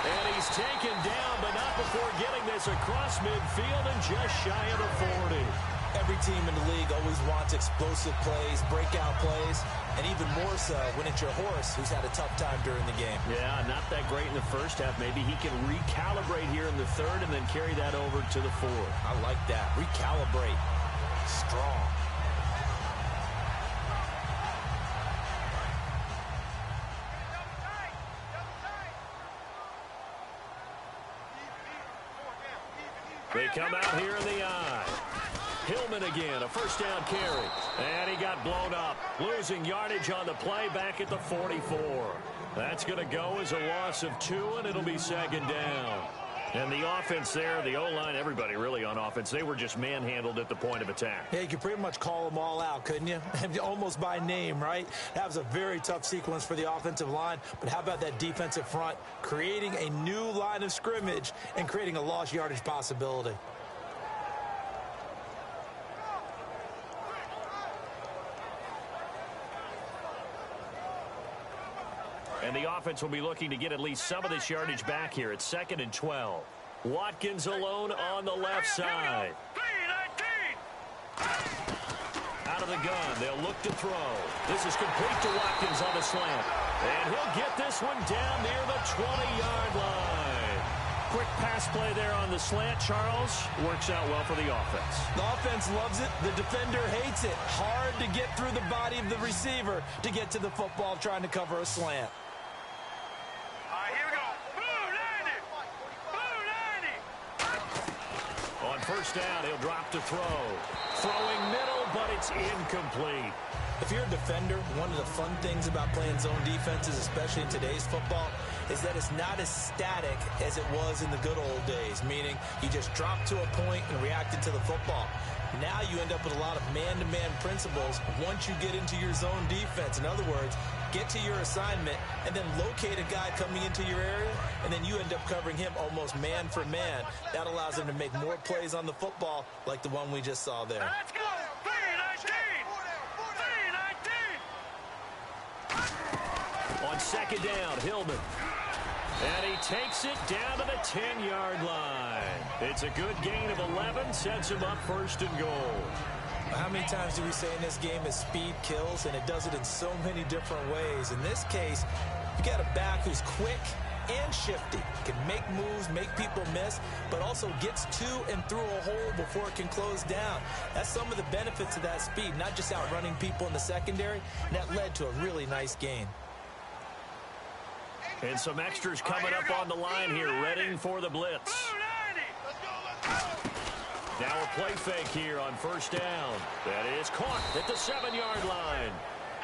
And he's taken down, but not before getting this across midfield and just shy of the 40. Every team in the league always wants explosive plays, breakout plays, and even more so when it's your horse who's had a tough time during the game. Yeah, not that great in the first half. Maybe he can recalibrate here in the third and then carry that over to the fourth. I like that. Recalibrate. Strong. They come out here in the eye. Hillman again, a first down carry. And he got blown up. Losing yardage on the play back at the 44. That's going to go as a loss of 2, and it'll be second down. And the offense there, the O-line, everybody really on offense, they were just manhandled at the point of attack. Yeah, you could pretty much call them all out, couldn't you? Almost by name, right? That was a very tough sequence for the offensive line. But how about that defensive front creating a new line of scrimmage and creating a lost yardage possibility? And the offense will be looking to get at least some of this yardage back here. It's 2nd and 12. Watkins alone on the left side. Out of the gun, they'll look to throw. This is complete to Watkins on the slant. And he'll get this one down near the 20-yard line. Quick pass play there on the slant, Charles. Works out well for the offense. The offense loves it. The defender hates it. Hard to get through the body of the receiver to get to the football trying to cover a slant. First down, he'll drop to throw. Throwing middle, but it's incomplete. If you're a defender, one of the fun things about playing zone defenses, especially in today's football, is that it's not as static as it was in the good old days, meaning you just drop to a point and reacted to the football. Now you end up with a lot of man-to-man principles once you get into your zone defense. In other words, get to your assignment and then locate a guy coming into your area, and then you end up covering him almost man for man. That allows him to make more plays on the football like the one we just saw there. Let's go! 3-19! On second down, Hillman. And he takes it down to the 10-yard line. It's a good gain of 11, sets him up 1st and goal. How many times do we say in this game that speed kills, and it does it in so many different ways? In this case, you got a back who's quick and shifty, can make moves, make people miss, but also gets to and through a hole before it can close down. That's some of the benefits of that speed, not just outrunning people in the secondary, and that led to a really nice gain. And some extras coming up on the line here, ready for the blitz. Now a play fake here on first down. That is caught at the 7-yard line.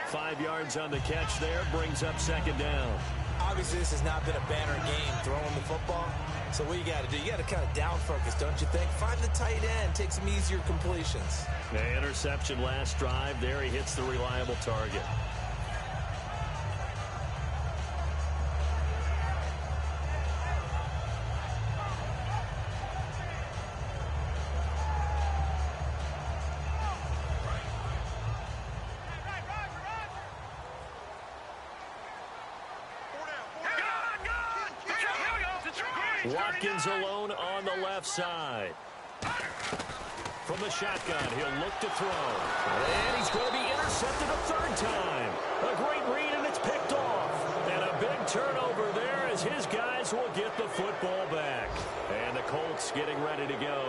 5 yards on the catch there, brings up second down. Obviously, this has not been a banner game throwing the football. So what you got to do, you got to kind of down focus, don't you think? Find the tight end, take some easier completions. The interception last drive there. He hits the reliable target. Watkins alone on the left side. From the shotgun, he'll look to throw. And he's going to be intercepted a 3rd time. A great read, and it's picked off. And a big turnover there as his guys will get the football back. And the Colts getting ready to go.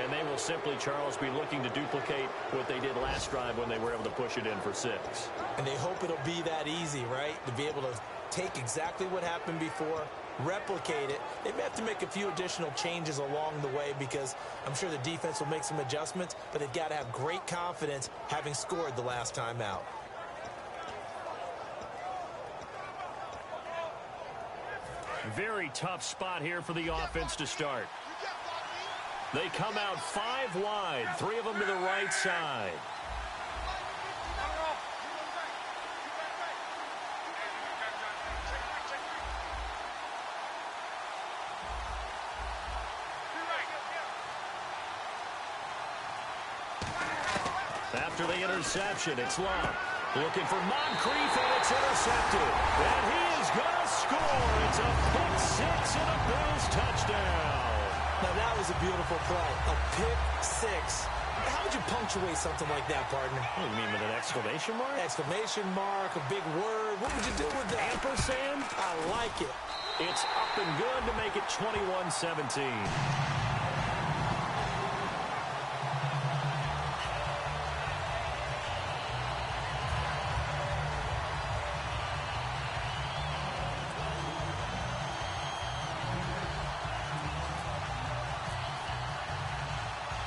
And they will simply, Charles, be looking to duplicate what they did last drive when they were able to push it in for 6. And they hope it'll be that easy, right? To be able to take exactly what happened before, replicate it. They may have to make a few additional changes along the way because I'm sure the defense will make some adjustments, but they've got to have great confidence having scored the last time out. Very tough spot here for the offense to start. They come out 5 wide, 3 of them to the right side. After the interception, it's Love. Looking for Moncrief, and it's intercepted. And he is going to score. It's a pick 6 and a Bills touchdown. Now, that was a beautiful play. A pick 6. How would you punctuate something like that, partner? What do you mean, with an exclamation mark? Exclamation mark, a big word. What would you do with that? Ampersand? I like it. It's up and good to make it 21-17.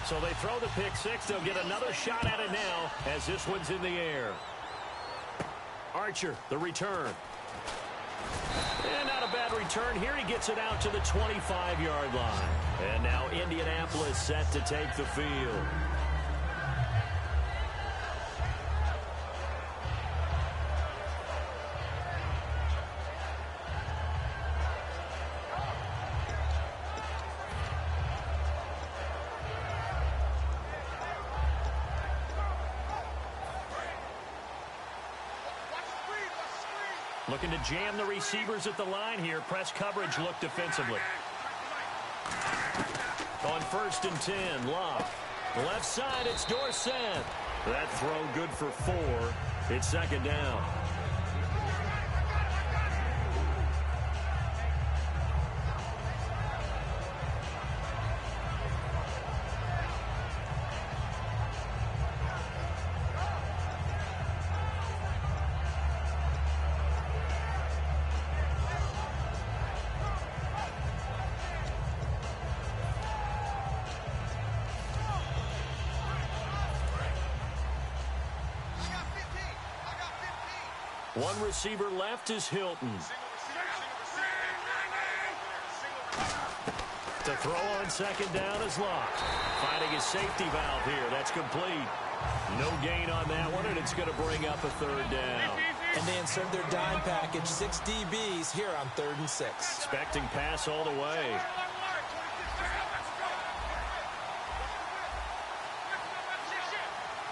So they throw the pick 6. They'll get another shot at it now as this one's in the air. Archer, the return. And not a bad return here. He gets it out to the 25-yard line. And now Indianapolis set to take the field. Looking to jam the receivers at the line here. Press coverage look defensively. On 1st and 10, Love. Left side, it's Dorsett. That throw good for 4. It's 2nd down. One receiver left is Hilton. To throw on 2nd down is Locke. Finding his safety valve here. That's complete. No gain on that one, and it's going to bring up a 3rd down. And they insert their dime package, 6 DBs here on 3rd and 6. Expecting pass all the way.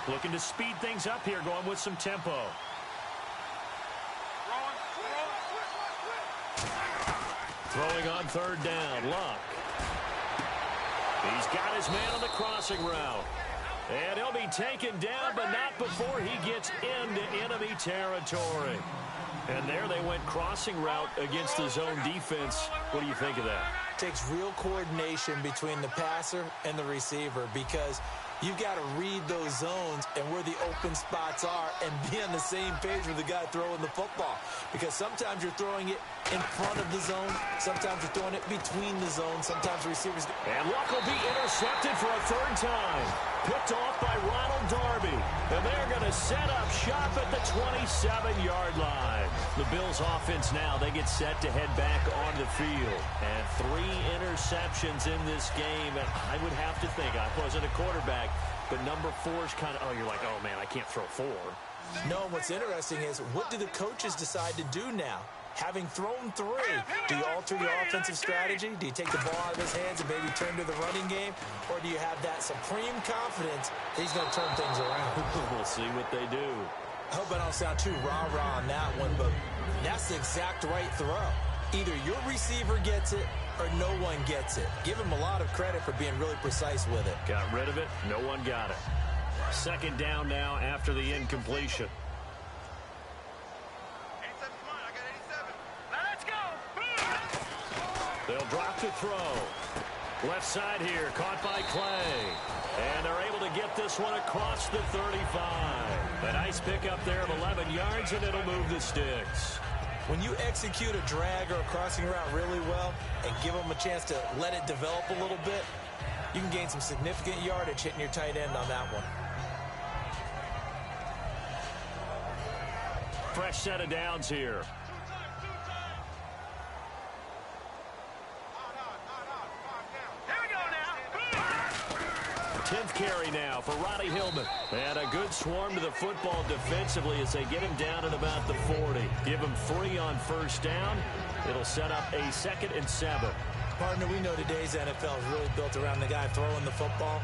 Looking to speed things up here, going with some tempo. Throwing on 3rd down, Luck. He's got his man on the crossing route. And he'll be taken down, but not before he gets into enemy territory. And there they went crossing route against the zone defense. What do you think of that? Takes real coordination between the passer and the receiver, because you've got to read those zones and where the open spots are and be on the same page with the guy throwing the football. Because sometimes you're throwing it in front of the zone. Sometimes you're throwing it between the zones. Sometimes the receivers... And Luck will be intercepted for a 3rd time. Picked off by Ronald Darby. And they're going to set up shop at the 27-yard line. The Bills offense now, they get set to head back on the field. And 3 interceptions in this game. And I would have to think, I wasn't a quarterback, but number 4 is kind of, you're like, oh, man, I can't throw 4. No, what's interesting is, what do the coaches decide to do now? Having thrown 3, do you alter your offensive strategy? Do you take the ball out of his hands and maybe turn to the running game? Or do you have that supreme confidence that he's going to turn things around? We'll see what they do. I hope I don't sound too rah-rah on that one, but that's the exact right throw. Either your receiver gets it or no one gets it. Give him a lot of credit for being really precise with it. Got rid of it. No one got it. 2nd down now after the incompletion. They'll drop the throw. Left side here, caught by Clay. And they're able to get this one across the 35. A nice pickup there of 11 yards, and it'll move the sticks. When you execute a drag or a crossing route really well and give them a chance to let it develop a little bit, you can gain some significant yardage hitting your tight end on that one. Fresh set of downs here. 10th carry now for Ronnie Hillman. And a good swarm to the football defensively as they get him down at about the 40. Give him 3 on first down. It'll set up a 2nd and 7. Partner, we know today's NFL is really built around the guy throwing the football.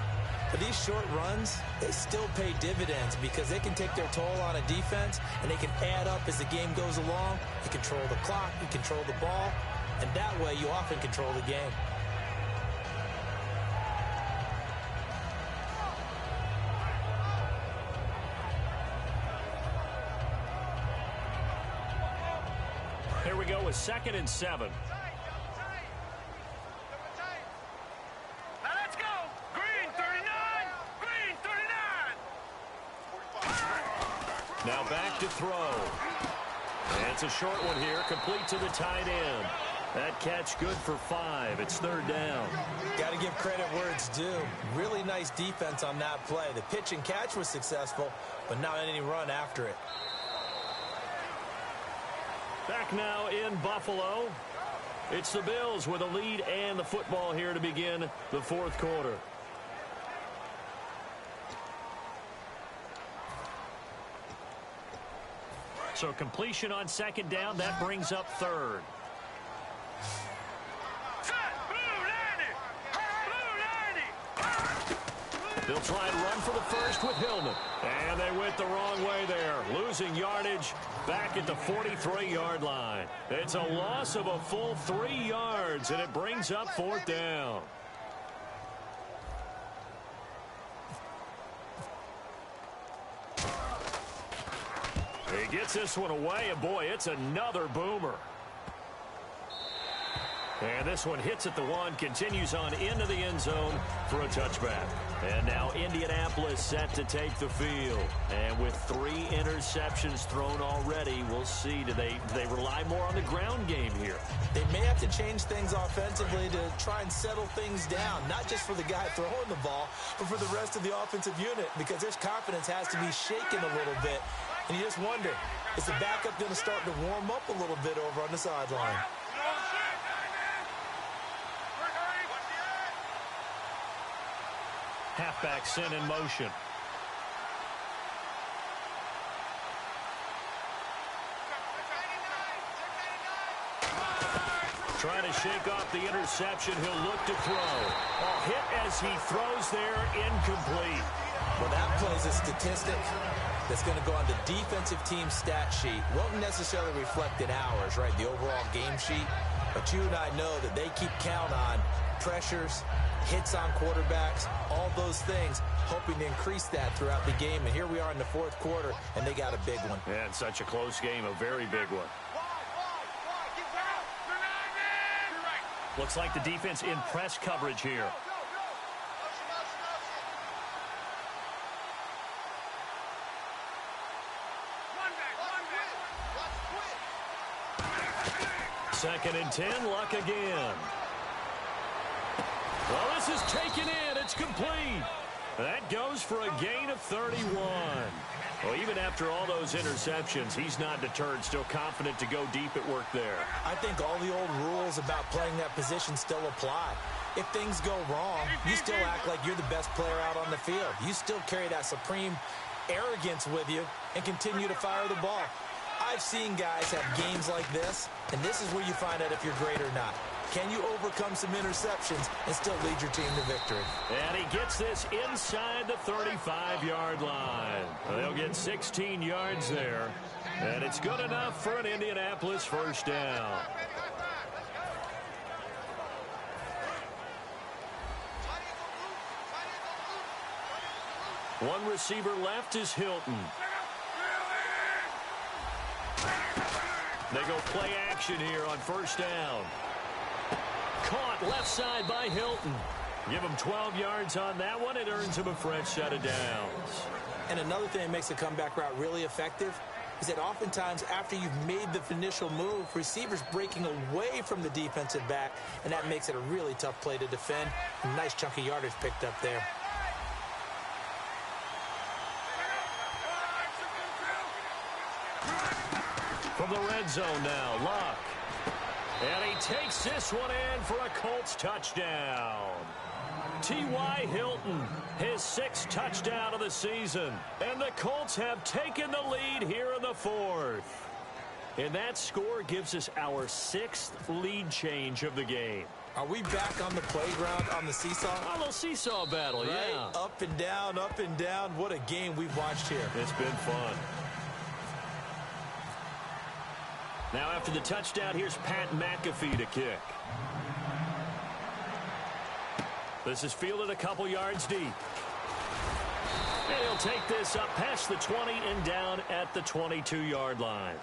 But these short runs, they still pay dividends because they can take their toll on a defense and they can add up as the game goes along. You control the clock, you control the ball, and that way you often control the game. Here we go with 2nd and 7. Now let's go. Green 39. Green 39. Now back to throw. And it's a short one here, complete to the tight end. That catch good for 5. It's 3rd down. Got to give credit where it's due. Really nice defense on that play. The pitch and catch was successful, but not any run after it. Back now in Buffalo. It's the Bills with a lead and the football here to begin the 4th quarter. So completion on 2nd down. That brings up 3rd. They'll try and run for the first with Hillman. And they went the wrong way there. Losing yardage back at the 43-yard line. It's a loss of a full 3 yards, and it brings up 4th down. He gets this one away, and boy, it's another boomer. And this one hits at the 1, continues on into the end zone for a touchback. And now Indianapolis set to take the field. And with 3 interceptions thrown already, we'll see. Do they rely more on the ground game here? They may have to change things offensively to try and settle things down, not just for the guy throwing the ball, but for the rest of the offensive unit, because their confidence has to be shaken a little bit. And you just wonder, is the backup going to start to warm up a little bit over on the sideline? Halfback sent in motion. Trying to shake off the interception. He'll look to throw. A hit as he throws there, incomplete. Well, that plays a statistic that's going to go on the defensive team stat sheet. Won't necessarily reflect in ours, right, the overall game sheet. But you and I know that they keep count on pressures, hits on quarterbacks, all those things, hoping to increase that throughout the game. And here we are in the 4th quarter, and they got a big one. And such a close game, a very big one. Looks like the defense in press coverage here. Second and 10, Luck again. Well, this is taken in. It's complete. That goes for a gain of 31. Well, even after all those interceptions, he's not deterred, still confident to go deep at work there. I think all the old rules about playing that position still apply. If things go wrong, you still act like you're the best player out on the field. You still carry that supreme arrogance with you and continue to fire the ball. I've seen guys have games like this, and this is where you find out if you're great or not. Can you overcome some interceptions and still lead your team to victory? And he gets this inside the 35-yard line. They'll get 16 yards there. And it's good enough for an Indianapolis first down. One receiver left is Hilton. They go play action here on first down. Caught left side by Hilton. Give him 12 yards on that one. It earns him a fresh set of downs. And another thing that makes the comeback route really effective is that oftentimes after you've made the initial move, receivers breaking away from the defensive back, and that makes it a really tough play to defend. A nice chunk of yardage picked up there. From the red zone now, Luck. And he takes this one in for a Colts touchdown. T.Y. Hilton, his 6th touchdown of the season. And the Colts have taken the lead here in the 4th. And that score gives us our 6th lead change of the game. Are we back on the playground on the seesaw? A little seesaw battle, right? Yeah. Up and down, up and down. What a game we've watched here. It's been fun. Now after the touchdown, here's Pat McAfee to kick. This is fielded a couple yards deep. And he'll take this up past the 20 and down at the 22-yard line.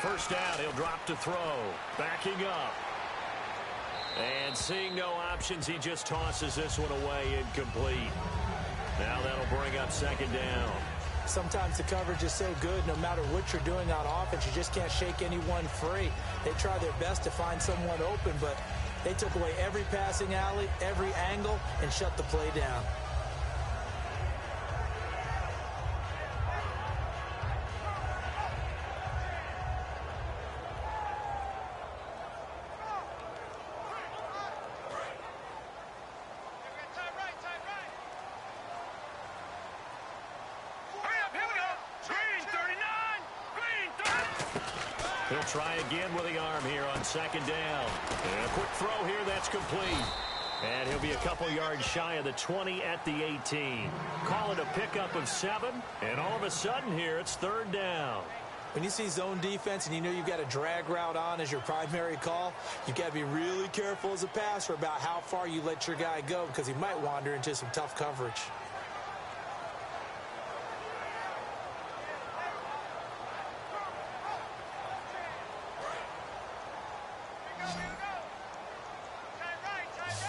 First down, he'll drop to throw. Backing up. And seeing no options, he just tosses this one away, incomplete. Now that'll bring up 2nd down. Sometimes the coverage is so good, no matter what you're doing on offense, you just can't shake anyone free. They try their best to find someone open, but they took away every passing alley, every angle, and shut the play down. He'll try again with the arm here on 2nd down. And a quick throw here, that's complete. And he'll be a couple yards shy of the 20 at the 18. Call it a pickup of 7. And all of a sudden here, it's 3rd down. When you see zone defense and you know you've got a drag route on as your primary call, you've got to be really careful as a passer about how far you let your guy go because he might wander into some tough coverage.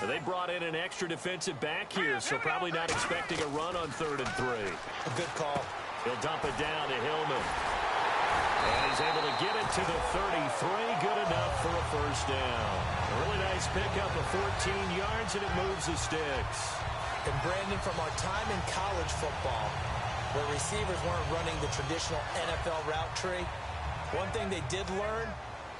They brought in an extra defensive back here, so probably not expecting a run on 3rd and 3. A good call. He'll dump it down to Hillman. And he's able to get it to the 33. Good enough for a 1st down. A really nice pickup of 14 yards, and it moves the sticks. And Brandon, from our time in college football, where receivers weren't running the traditional NFL route tree, one thing they did learn,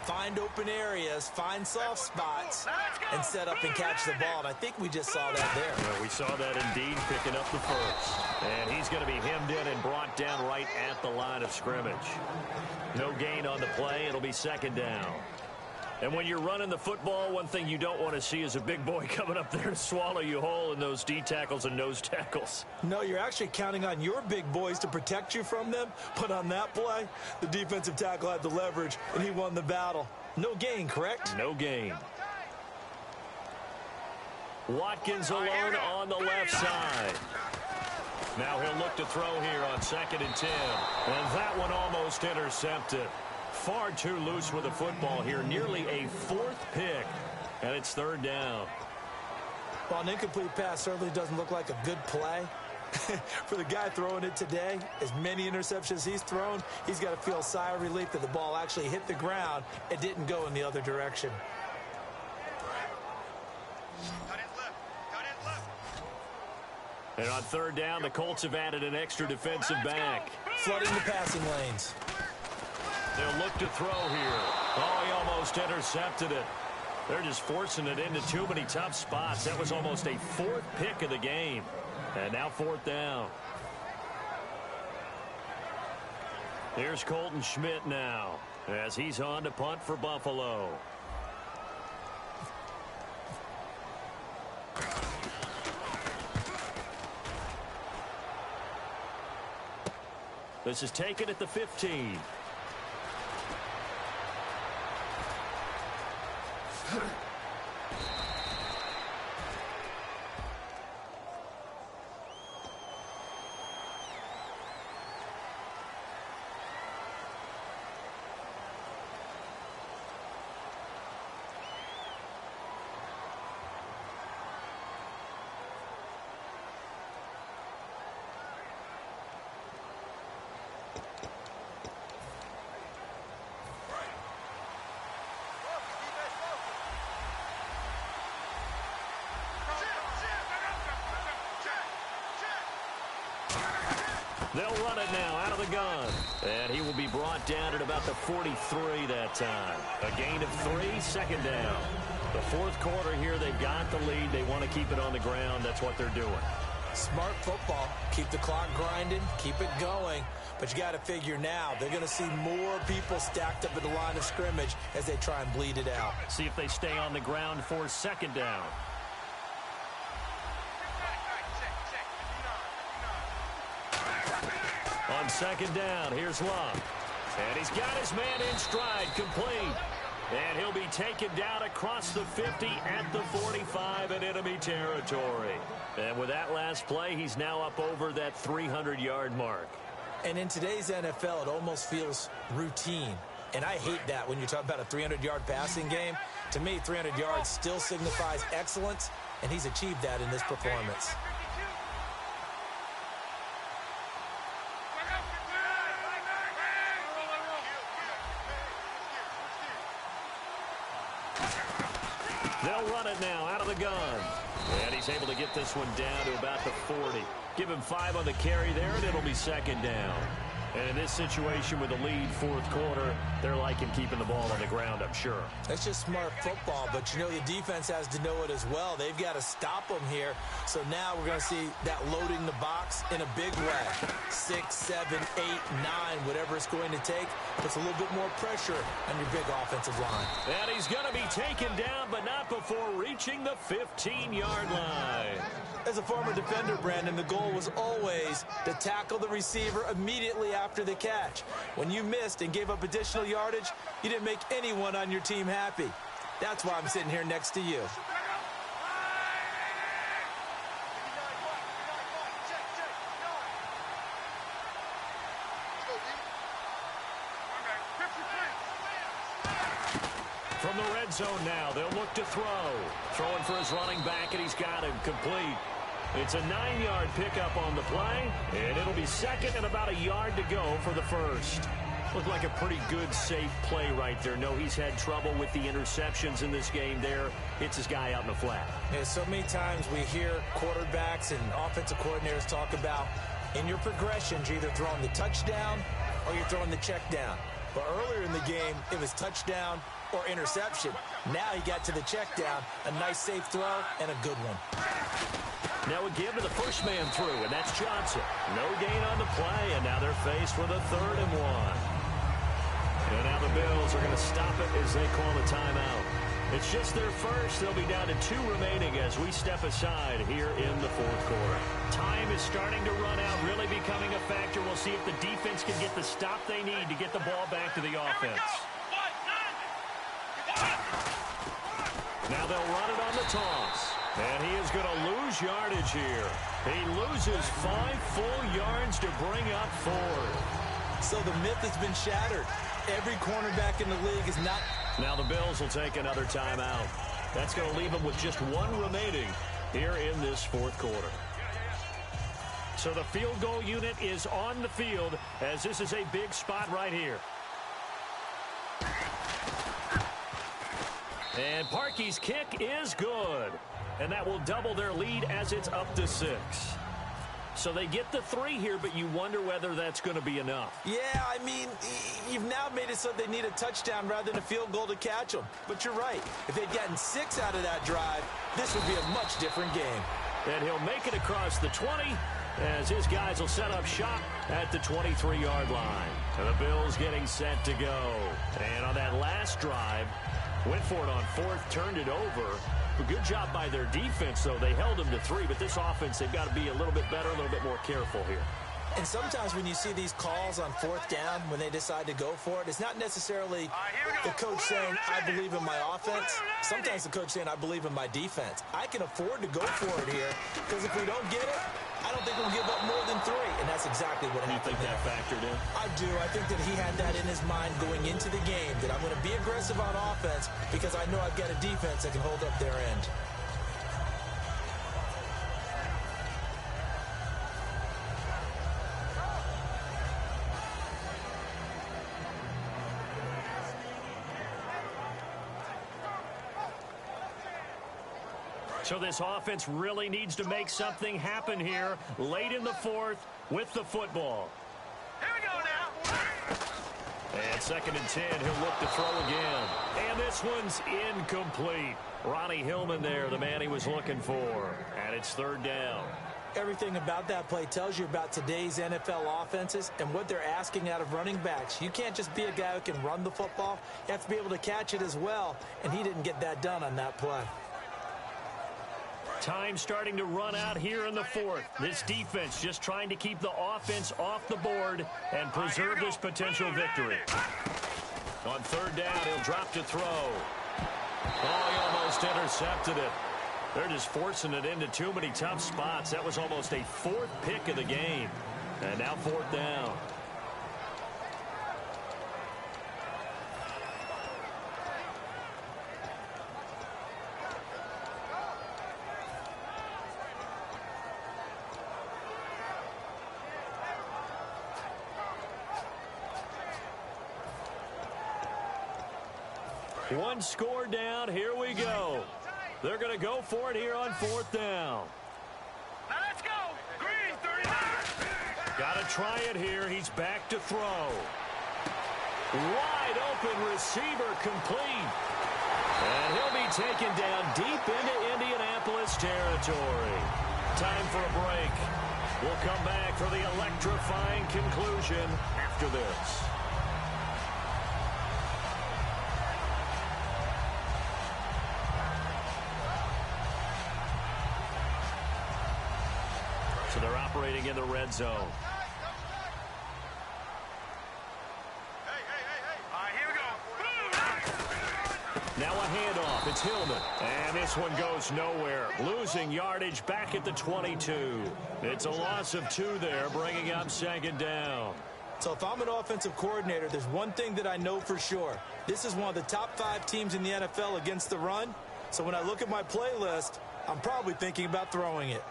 find open areas, find soft spots, and set up and catch the ball. And I think we just saw that there. Yeah, we saw that indeed, picking up the 1st. And he's going to be hemmed in and brought down right at the line of scrimmage. No gain on the play. It'll be 2nd down. And when you're running the football, one thing you don't want to see is a big boy coming up there to swallow you whole in those D tackles and nose tackles. No, you're actually counting on your big boys to protect you from them. But on that play, the defensive tackle had the leverage, and he won the battle. No gain, correct? No gain. Watkins alone on the left side. Now he'll look to throw here on 2nd and 10. And that one almost intercepted. Far too loose with the football here. Nearly a 4th pick. And it's 3rd down. Well, an incomplete pass certainly doesn't look like a good play. For the guy throwing it today, as many interceptions he's thrown, he's got to feel a sigh of relief that the ball actually hit the ground and didn't go in the other direction. And on 3rd down, the Colts have added an extra defensive back. Flooding the passing lanes. They'll look to throw here. Oh, he almost intercepted it. They're just forcing it into too many tough spots. That was almost a 4th pick of the game. And now 4th down. Here's Colton Schmidt now as he's on to punt for Buffalo. This is taken at the 15. They'll run it now out of the gun. And he will be brought down at about the 43 that time. A gain of 3, second down. The fourth quarter here, they've got the lead. They want to keep it on the ground. That's what they're doing. Smart football. Keep the clock grinding. Keep it going. But you got to figure now, they're going to see more people stacked up at the line of scrimmage as they try and bleed it out. See if they stay on the ground for second down. On second down, here's Love. And he's got his man in stride, complete. And he'll be taken down across the 50 at the 45 in enemy territory. And with that last play, he's now up over that 300-yard mark. And in today's NFL, it almost feels routine. And I hate that when you talk about a 300-yard passing game. To me, 300 yards still signifies excellence, and he's achieved that in this performance. They'll run it now out of the gun. And he's able to get this one down to about the 40. Give him 5 on the carry there, and it'll be second down. And in this situation with the lead fourth quarter, they're liking keeping the ball on the ground, I'm sure. That's just smart football, but you know the defense has to know it as well. They've got to stop them here. So now we're going to see that loading the box in a big way. 6, 7, 8, 9, whatever it's going to take, puts a little bit more pressure on your big offensive line. And he's going to be taken down, but not before reaching the 15-yard line. As a former defender, Brandon, the goal was always to tackle the receiver immediately after the catch. When you missed and gave up additional yardage, you didn't make anyone on your team happy. That's why I'm sitting here next to you. From the red zone now, they'll look to throw. Throwing for his running back, and he's got him complete. It's a 9-yard pickup on the play, and it'll be second and about a yard to go for the first. Looked like a pretty good, safe play right there. No, he's had trouble with the interceptions in this game there. Hits his guy out in the flat. Yeah, so many times we hear quarterbacks and offensive coordinators talk about in your progressions, you're either throwing the touchdown or you're throwing the check down. But earlier in the game, it was touchdown or interception. Now he got to the check down, a nice safe throw, and a good one. Now a give to the first man through, and that's Johnson. No gain on the play, and now they're faced with a 3rd and 1. And now the Bills are going to stop it as they call a timeout. It's just their first. They'll be down to 2 remaining as we step aside here in the fourth quarter. Time is starting to run out, really becoming a factor. We'll see if the defense can get the stop they need to get the ball back to the offense. Now they'll run it on the toss. And he is going to lose yardage here. He loses 5 full yards to bring up 4. So the myth has been shattered. Every cornerback in the league is not. Now the Bills will take another timeout. That's going to leave them with just 1 remaining here in this fourth quarter. So the field goal unit is on the field as this is a big spot right here. And Parkey's kick is good. And that will double their lead as it's up to 6. So they get the 3 here, but you wonder whether that's going to be enough. Yeah, I mean, you've now made it so they need a touchdown rather than a field goal to catch them. But you're right. If they'd gotten 6 out of that drive, this would be a much different game. And he'll make it across the 20 as his guys will set up shop at the 23-yard line. And the Bills getting set to go. And on that last drive, went for it on 4th, turned it over. A good job by their defense, though. They held them to 3, but this offense, they've got to be a little bit better, a little bit more careful here. And sometimes when you see these calls on 4th down, when they decide to go for it, it's not necessarily the coach saying, I believe in my offense. Sometimes the coach saying, I believe in my defense. I can afford to go for it here, because if we don't get it, I don't think we'll give up more than 3, and that's exactly what happened. You think that factored in? I do. I think that he had that in his mind going into the game, that I'm going to be aggressive on offense because I know I've got a defense that can hold up their end. So this offense really needs to make something happen here late in the fourth. with the football. Here we go now. And 2nd and 10, he'll look to throw again. And this one's incomplete. Ronnie Hillman there, the man he was looking for. And it's 3rd down. Everything about that play tells you about today's NFL offenses and what they're asking out of running backs. You can't just be a guy who can run the football. You have to be able to catch it as well, and he didn't get that done on that play. Time starting to run out here in the 4th. This defense just trying to keep the offense off the board and preserve this potential victory. On 3rd down, he'll drop to throw. Oh, he almost intercepted it. They're just forcing it into too many tough spots. That was almost a 4th pick of the game. And now 4th down. One score down. Here we go. They're going to go for it here on 4th down. Now let's go. Green, 39. Got to try it here. He's back to throw. Wide open receiver complete. And he'll be taken down deep into Indianapolis territory. Time for a break. We'll come back for the electrifying conclusion after this. So they're operating in the red zone. All right, here we go. Now a handoff. It's Hillman. And this one goes nowhere. Losing yardage back at the 22. It's a loss of 2 there, bringing up 2nd down. So if I'm an offensive coordinator, there's one thing that I know for sure. This is one of the top 5 teams in the NFL against the run. So when I look at my playlist, I'm probably thinking about throwing it.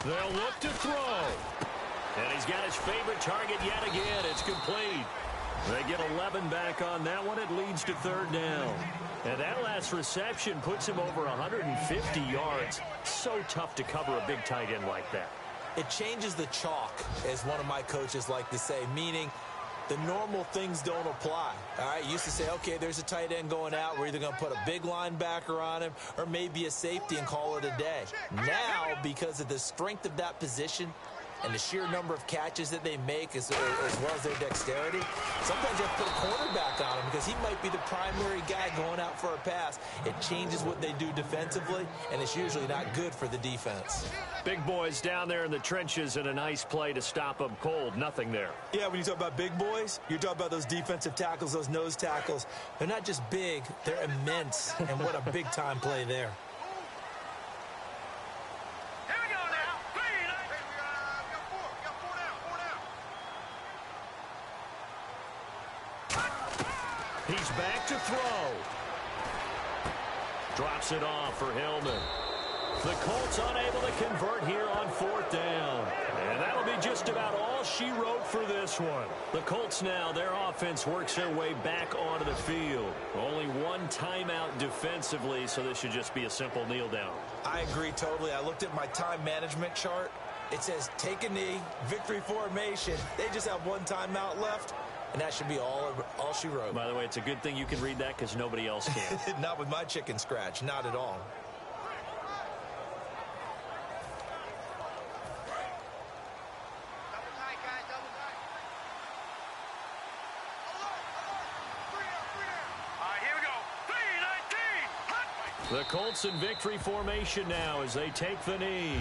They'll look to throw. And he's got his favorite target yet again. It's complete. They get 11 back on that one. It leads to 3rd down. And that last reception puts him over 150 yards. So tough to cover a big tight end like that. It changes the chalk, as one of my coaches like to say, meaning the normal things don't apply. All right, you used to say, okay, there's a tight end going out. We're either going to put a big linebacker on him or maybe a safety and call it a day. Now, because of the strength of that position and the sheer number of catches that they make as well as their dexterity, sometimes you have to put a cornerback on him because he might be the primary guy going out for a pass. It changes what they do defensively, and it's usually not good for the defense. Big boys down there in the trenches and a nice play to stop them cold. Nothing there. Yeah, when you talk about big boys, you're talking about those defensive tackles, those nose tackles. They're not just big, they're immense, and what a big-time play there. Here we go now. Green. He's back to throw. Drops it off for Hillman. The Colts unable to convert here on 4th down. And that'll be just about all she wrote for this one. The Colts now, their offense works their way back onto the field. Only one timeout defensively, so this should just be a simple kneel down. I agree totally. I looked at my time management chart. It says take a knee, victory formation. They just have one timeout left, and that should be all she wrote. By the way, it's a good thing you can read that because nobody else can. Not with my chicken scratch, not at all. The Colts in victory formation now as they take the knee.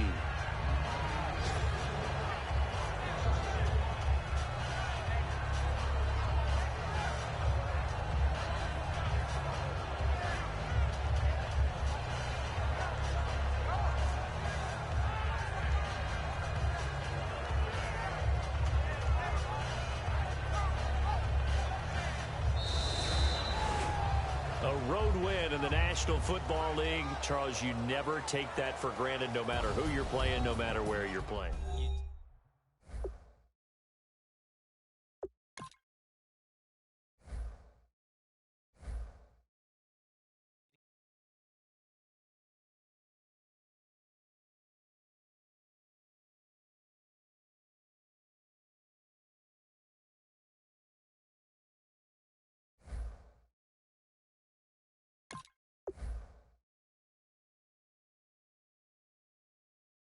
A road win in the National Football League. Charles, you never take that for granted no matter who you're playing, no matter where you're playing.